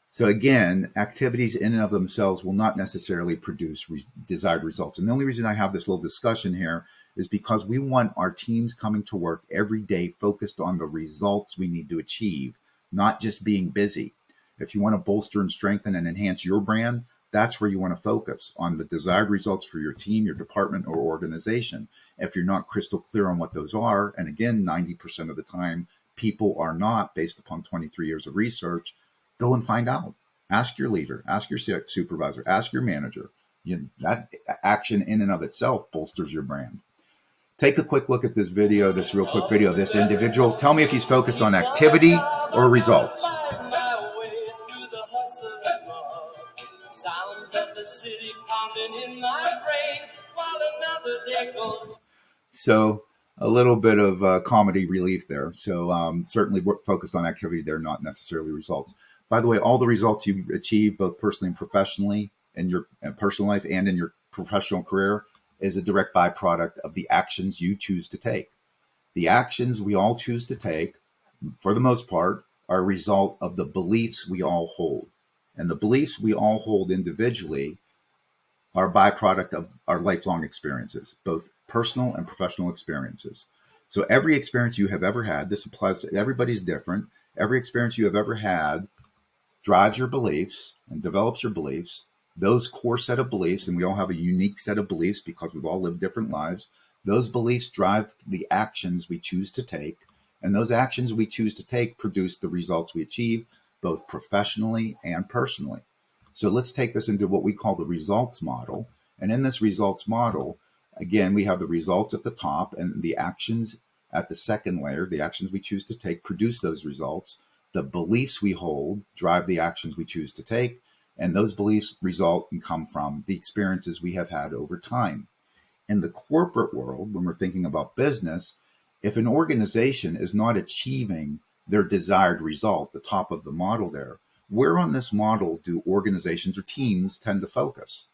So again, activities in and of themselves will not necessarily produce desired results. And the only reason I have this little discussion here is because we want our teams coming to work every day focused on the results we need to achieve, not just being busy. If you want to bolster and strengthen and enhance your brand, that's where you want to focus on the desired results for your team, your department, or organization. If you're not crystal clear on what those are, and again, 90% of the time, people are not, based upon 23 years of research, go and find out. Ask your leader, ask your supervisor, ask your manager. That action in and of itself bolsters your brand. Take a quick look at this video, this real quick video of this individual. Tell me if he's focused on activity or results. Sounds of the city pounding in my brain while another day goes. So a little bit of comedy relief there. So certainly we're focused on activity there, not necessarily results. By the way, all the results you achieve, both personally and professionally, in your personal life and in your professional career, is a direct byproduct of the actions you choose to take. The actions we all choose to take, for the most part, are a result of the beliefs we all hold. And the beliefs we all hold individually are a byproduct of our lifelong experiences, both personal and professional experiences. So every experience you have ever had, this applies to everybody's different, every experience you have ever had drives your beliefs and develops your beliefs. Those core set of beliefs, and we all have a unique set of beliefs because we've all lived different lives. Those beliefs drive the actions we choose to take, and those actions we choose to take produce the results we achieve, both professionally and personally. So let's take this into what we call the results model. And in this results model, again, we have the results at the top and the actions at the second layer. The actions we choose to take produce those results. The beliefs we hold drive the actions we choose to take. And those beliefs result and come from the experiences we have had over time. In the corporate world, when we're thinking about business, if an organization is not achieving their desired result, the top of the model there, where on this model do organizations or teams tend to focus?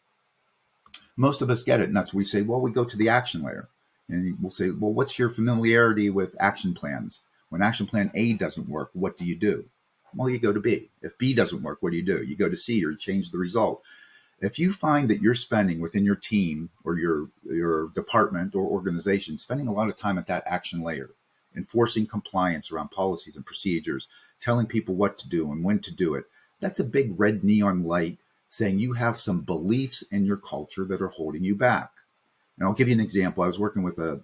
Most of us get it. And that's where we say, well, we go to the action layer. And we'll say, well, what's your familiarity with action plans? When action plan A doesn't work, what do you do? Well, you go to B. If B doesn't work, what do? You go to C, or you change the result. If you find that you're spending within your team or your department or organization, spending a lot of time at that action layer, enforcing compliance around policies and procedures, telling people what to do and when to do it, that's a big red neon light saying you have some beliefs in your culture that are holding you back. And I'll give you an example. I was working with a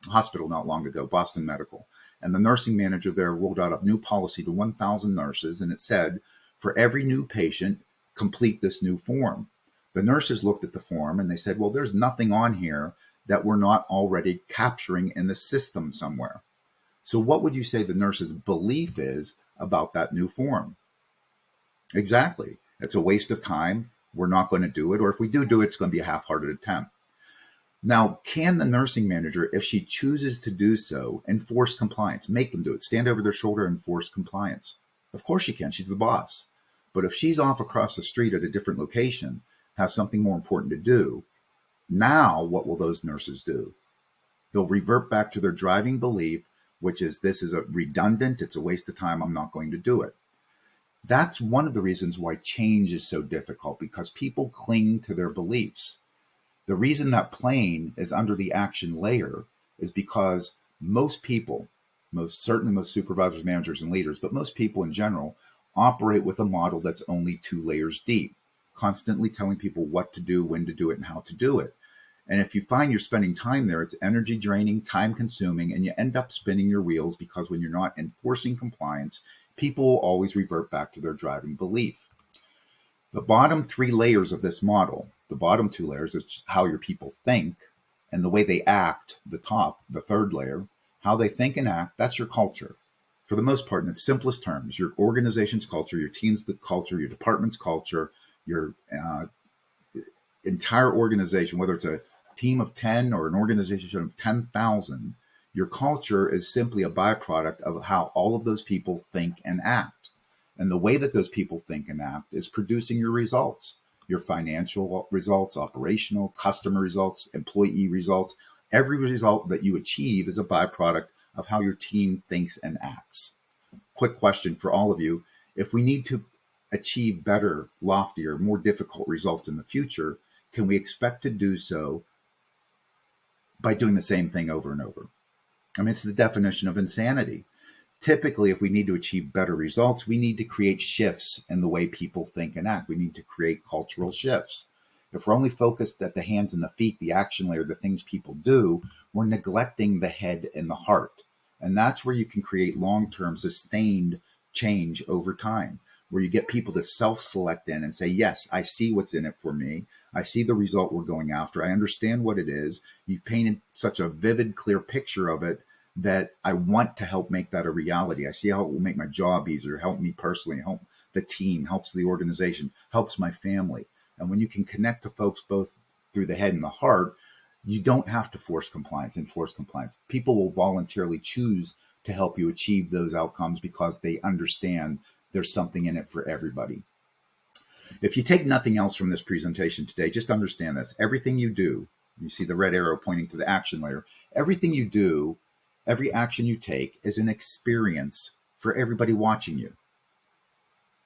hospital not long ago, Boston Medical, and the nursing manager there rolled out a new policy to 1,000 nurses, and it said, for every new patient, complete this new form. The nurses looked at the form and they said, well, there's nothing on here that we're not already capturing in the system somewhere. So what would you say the nurse's belief is about that new form? Exactly. It's a waste of time. We're not going to do it. Or if we do it, it's going to be a half-hearted attempt. Now, can the nursing manager, if she chooses to do so, enforce compliance, make them do it, stand over their shoulder and enforce compliance? Of course she can. She's the boss. But if she's off across the street at a different location, has something more important to do, now what will those nurses do? They'll revert back to their driving belief, which is this is a redundant, it's a waste of time, I'm not going to do it. That's one of the reasons why change is so difficult, because people cling to their beliefs. The reason that plane is under the action layer is because most people, certainly most supervisors, managers, and leaders, but most people in general operate with a model that's only 2 layers deep, constantly telling people what to do, when to do it, and how to do it. And if you find you're spending time there, it's energy draining, time consuming, and you end up spinning your wheels, because when you're not enforcing compliance, people will always revert back to their driving belief. The bottom 3 layers of this model, the bottom 2 layers is how your people think, and the way they act, the top, the 3rd layer, how they think and act, that's your culture. For the most part, in its simplest terms, your organization's culture, your team's culture, your department's culture, your entire organization, whether it's a team of 10 or an organization of 10,000, your culture is simply a byproduct of how all of those people think and act. And the way that those people think and act is producing your results, your financial results, operational, customer results, employee results. Every result that you achieve is a byproduct of how your team thinks and acts. Quick question for all of you. If we need to achieve better, loftier, more difficult results in the future, can we expect to do so by doing the same thing over and over? I mean, it's the definition of insanity. Typically, if we need to achieve better results, we need to create shifts in the way people think and act. We need to create cultural shifts. If we're only focused at the hands and the feet, the action layer, the things people do, we're neglecting the head and the heart. And that's where you can create long-term sustained change over time, where you get people to self-select in and say, yes, I see what's in it for me. I see the result we're going after. I understand what it is. You've painted such a vivid, clear picture of it that I want to help make that a reality. I see how it will make my job easier, help me personally, help the team, helps the organization, helps my family. And when you can connect to folks both through the head and the heart, you don't have to enforce compliance. People will voluntarily choose to help you achieve those outcomes because they understand there's something in it for everybody. If you take nothing else from this presentation today, just understand this. Everything you do, you see the red arrow pointing to the action layer, everything you do, every action you take is an experience for everybody watching you.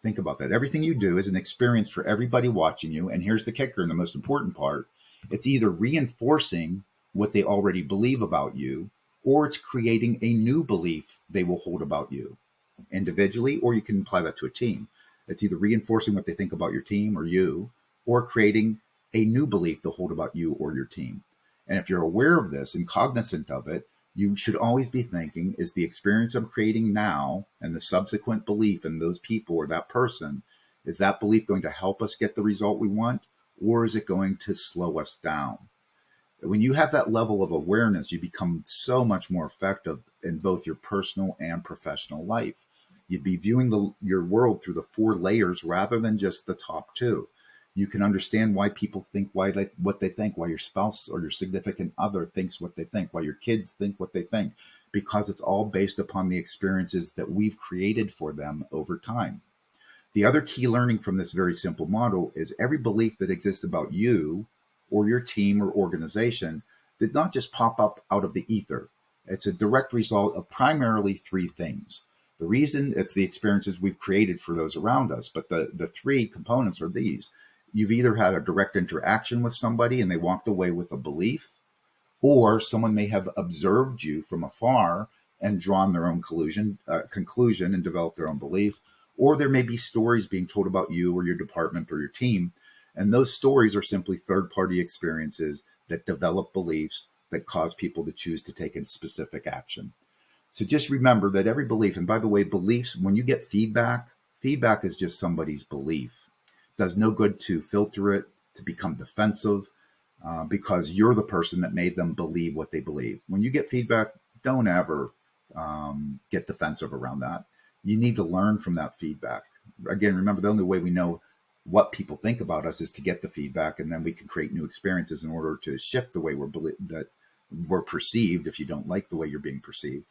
Think about that. Everything you do is an experience for everybody watching you. And here's the kicker and the most important part. It's either reinforcing what they already believe about you, or it's creating a new belief they will hold about you individually, or you can apply that to a team. It's either reinforcing what they think about your team or you, or creating a new belief they'll hold about you or your team. And if you're aware of this and cognizant of it, you should always be thinking, is the experience I'm creating now and the subsequent belief in those people or that person, is that belief going to help us get the result we want, or is it going to slow us down? When you have that level of awareness, you become so much more effective in both your personal and professional life. You'd be viewing your world through the four layers rather than just the top two. You can understand why people think what they think, why your spouse or your significant other thinks what they think, why your kids think what they think, because it's all based upon the experiences that we've created for them over time. The other key learning from this very simple model is every belief that exists about you or your team or organization did not just pop up out of the ether. It's a direct result of primarily three things. The reason it's the experiences we've created for those around us, but the three components are these. You've either had a direct interaction with somebody and they walked away with a belief, or someone may have observed you from afar and drawn their own conclusion and developed their own belief, or there may be stories being told about you or your department or your team. And those stories are simply third party experiences that develop beliefs that cause people to choose to take a specific action. So just remember that every belief, and by the way, beliefs, when you get feedback, feedback is just somebody's belief. It does no good to filter it, to become defensive, because you're the person that made them believe what they believe. When you get feedback, don't ever get defensive around that. You need to learn from that feedback. Again, remember, the only way we know what people think about us is to get the feedback, and then we can create new experiences in order to shift the way we're perceived if you don't like the way you're being perceived.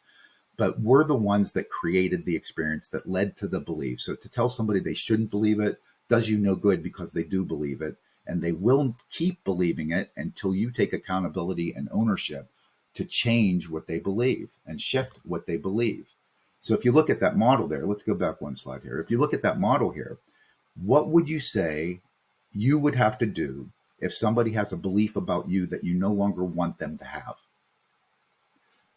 But we're the ones that created the experience that led to the belief. So to tell somebody they shouldn't believe it does you no good, because they do believe it, and they will keep believing it until you take accountability and ownership to change what they believe and shift what they believe. So if you look at that model there, let's go back one slide here. If you look at that model here, what would you say you would have to do if somebody has a belief about you that you no longer want them to have?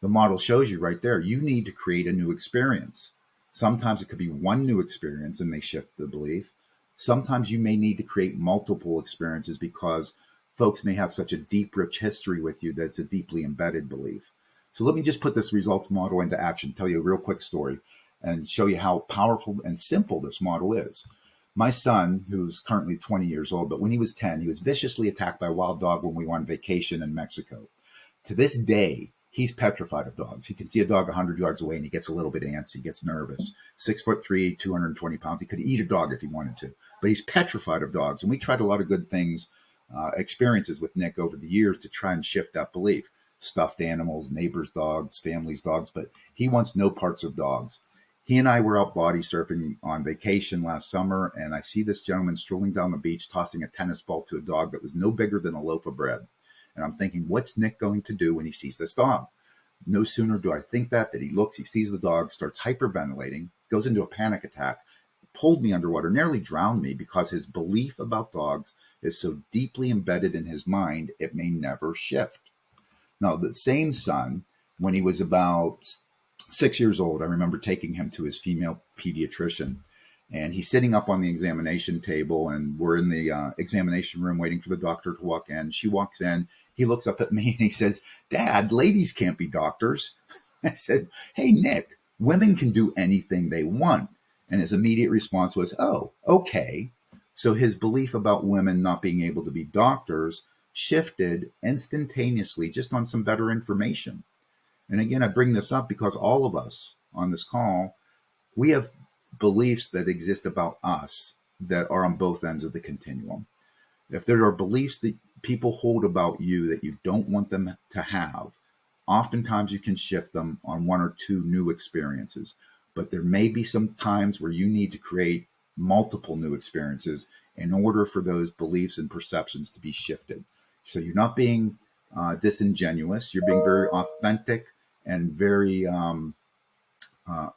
The model shows you right there. You need to create a new experience. Sometimes it could be one new experience and they shift the belief. Sometimes you may need to create multiple experiences because folks may have such a deep, rich history with you that it's a deeply embedded belief. So let me just put this results model into action, tell you a real quick story, and show you how powerful and simple this model is. My son, who's currently 20 years old, but when he was 10, he was viciously attacked by a wild dog when we were on vacation in Mexico. To this day, he's petrified of dogs. He can see a dog 100 yards away and he gets a little bit antsy, gets nervous. 6'3", 220 pounds. He could eat a dog if he wanted to, but he's petrified of dogs. And we tried a lot of good things, experiences with Nick over the years to try and shift that belief. Stuffed animals, neighbors' dogs, families' dogs, but he wants no parts of dogs. He and I were out body surfing on vacation last summer, and I see this gentleman strolling down the beach, tossing a tennis ball to a dog that was no bigger than a loaf of bread. And I'm thinking, what's Nick going to do when he sees this dog? No sooner do I think that he looks, he sees the dog, starts hyperventilating, goes into a panic attack, pulled me underwater, nearly drowned me, because his belief about dogs is so deeply embedded in his mind, it may never shift. Now, the same son, when he was about 6 years old, I remember taking him to his female pediatrician, and he's sitting up on the examination table, and we're in the examination room waiting for the doctor to walk in. She walks in. He looks up at me and he says, "Dad, ladies can't be doctors." I said, "Hey, Nick, women can do anything they want." And his immediate response was, "Oh, okay." So his belief about women not being able to be doctors shifted instantaneously just on some better information. And again, I bring this up because all of us on this call, we have beliefs that exist about us that are on both ends of the continuum. If there are beliefs that people hold about you that you don't want them to have, oftentimes you can shift them on one or two new experiences. But there may be some times where you need to create multiple new experiences in order for those beliefs and perceptions to be shifted. So you're not being disingenuous. You're being very authentic and very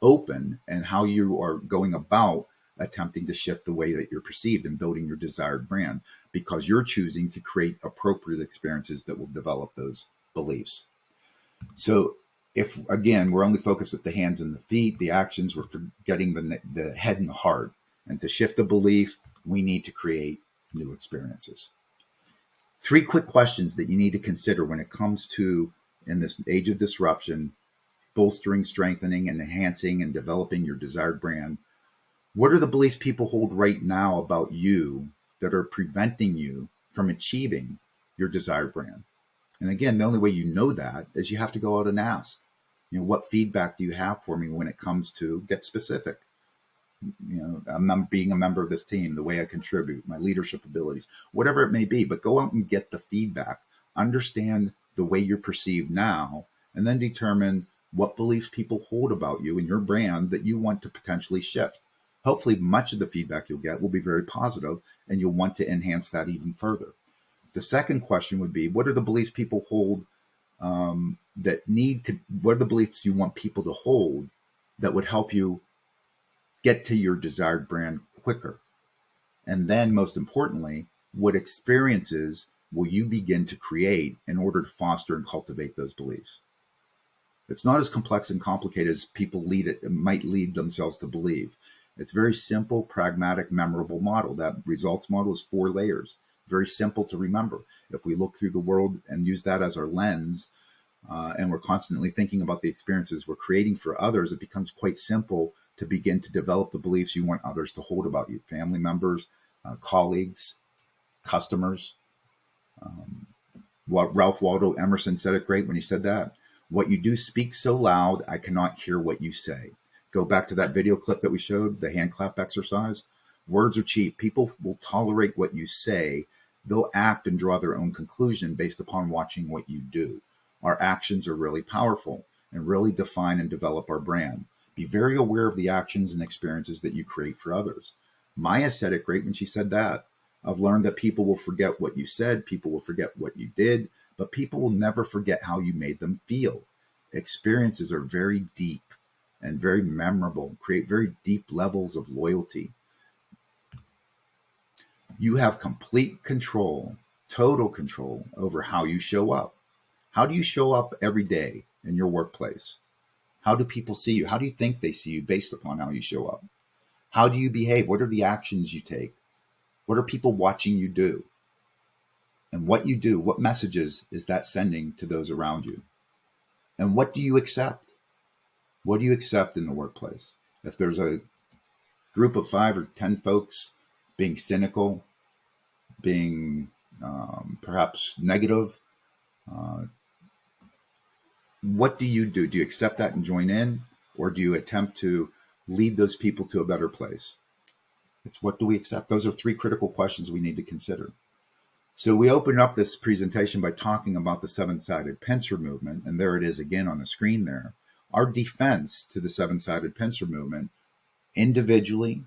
open in how you are going about attempting to shift the way that you're perceived and building your desired brand, because you're choosing to create appropriate experiences that will develop those beliefs. So if, again, we're only focused at the hands and the feet, the actions, we're forgetting the head and the heart. And to shift the belief, we need to create new experiences. 3 quick questions that you need to consider when it comes to, in this age of disruption, bolstering, strengthening, and enhancing and developing your desired brand. What are the beliefs people hold right now about you that are preventing you from achieving your desired brand? And again, the only way you know that is you have to go out and ask, what feedback do you have for me when it comes to get specific? Being a member of this team, the way I contribute, my leadership abilities, whatever it may be, but go out and get the feedback, understand the way you're perceived now, and then determine what beliefs people hold about you and your brand that you want to potentially shift. Hopefully, much of the feedback you'll get will be very positive, and you'll want to enhance that even further. The second question would be, what are the beliefs people hold what are the beliefs you want people to hold that would help you get to your desired brand quicker? And then, most importantly, what experiences will you begin to create in order to foster and cultivate those beliefs? It's not as complex and complicated as people might lead themselves to believe. It's very simple, pragmatic, memorable model. That results model is 4 layers. Very simple to remember. If we look through the world and use that as our lens, and we're constantly thinking about the experiences we're creating for others, it becomes quite simple to begin to develop the beliefs you want others to hold about you, family members, colleagues, customers. What Ralph Waldo Emerson said it great when he said that. What you do speaks so loud, I cannot hear what you say. Go back to that video clip that we showed, the hand clap exercise. Words are cheap. People will tolerate what you say. They'll act and draw their own conclusion based upon watching what you do. Our actions are really powerful and really define and develop our brand. Be very aware of the actions and experiences that you create for others. Maya said it great when she said that. I've learned that people will forget what you said, people will forget what you did, but people will never forget how you made them feel. Experiences are very deep and very memorable, create very deep levels of loyalty. You have complete control, total control over how you show up. How do you show up every day in your workplace? How do people see you? How do you think they see you based upon how you show up? How do you behave? What are the actions you take? What are people watching you do? And what you do, what messages is that sending to those around you? And what do you accept? What do you accept in the workplace? If there's a group of 5 or 10 folks being cynical, being perhaps negative, what do you do? Do you accept that and join in? Or do you attempt to lead those people to a better place? It's what do we accept? Those are 3 critical questions we need to consider. So we open up this presentation by talking about the 7-sided pincer movement, and there it is again on the screen there. Our defense to the 7-sided pincer movement, individually,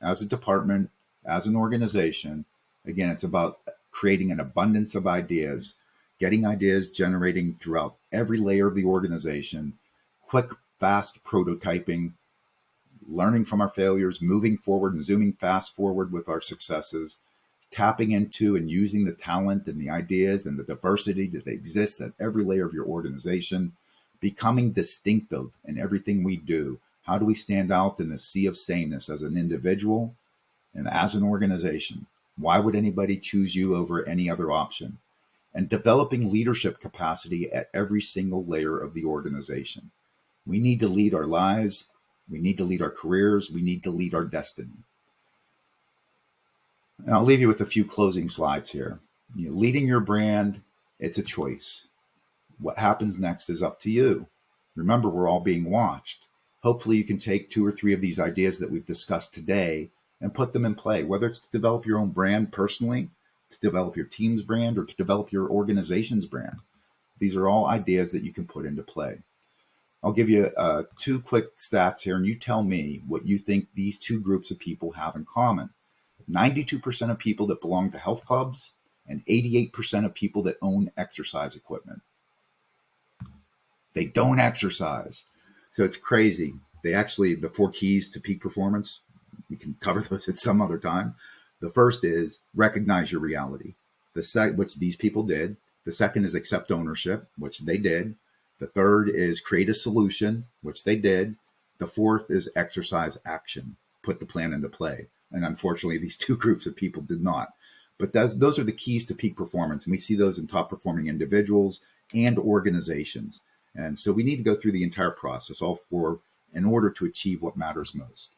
as a department, as an organization, again, it's about creating an abundance of ideas, getting ideas generating throughout every layer of the organization, quick, fast prototyping, learning from our failures, moving forward and zooming fast forward with our successes, tapping into and using the talent and the ideas and the diversity that exists at every layer of your organization, becoming distinctive in everything we do. How do we stand out in the sea of sameness as an individual and as an organization? Why would anybody choose you over any other option? And developing leadership capacity at every single layer of the organization. We need to lead our lives. We need to lead our careers. We need to lead our destiny. And I'll leave you with a few closing slides here. Leading your brand, it's a choice. What happens next is up to you. Remember, we're all being watched. Hopefully you can take 2 or 3 of these ideas that we've discussed today and put them in play, whether it's to develop your own brand personally, to develop your team's brand, or to develop your organization's brand. These are all ideas that you can put into play. I'll give you 2 quick stats here, and you tell me what you think these 2 groups of people have in common. 92% of people that belong to health clubs and 88% of people that own exercise equipment. They don't exercise. So it's crazy. The 4 keys to peak performance, we can cover those at some other time. The first is recognize your reality, which these people did. The second is accept ownership, which they did. The third is create a solution, which they did. The fourth is exercise action, put the plan into play. And unfortunately, these two groups of people did not. But those are the keys to peak performance. And we see those in top performing individuals and organizations. And so we need to go through the entire process, all four, in order to achieve what matters most.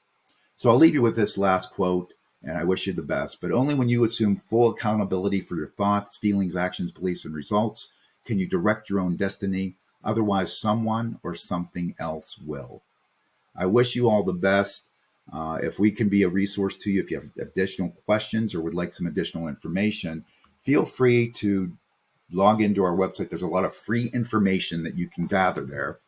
So I'll leave you with this last quote, and I wish you the best. But only when you assume full accountability for your thoughts, feelings, actions, beliefs, and results can you direct your own destiny. Otherwise, someone or something else will. I wish you all the best. If we can be a resource to you, if you have additional questions or would like some additional information, feel free to log into our website. There's a lot of free information that you can gather there,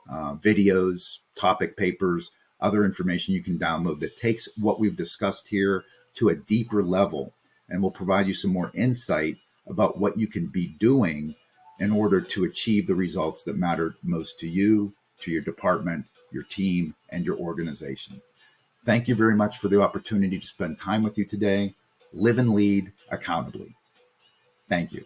videos, topic papers, other information you can download that takes what we've discussed here to a deeper level and will provide you some more insight about what you can be doing in order to achieve the results that matter most to you, to your department, your team, and your organization. Thank you very much for the opportunity to spend time with you today. Live and lead accountably. Thank you.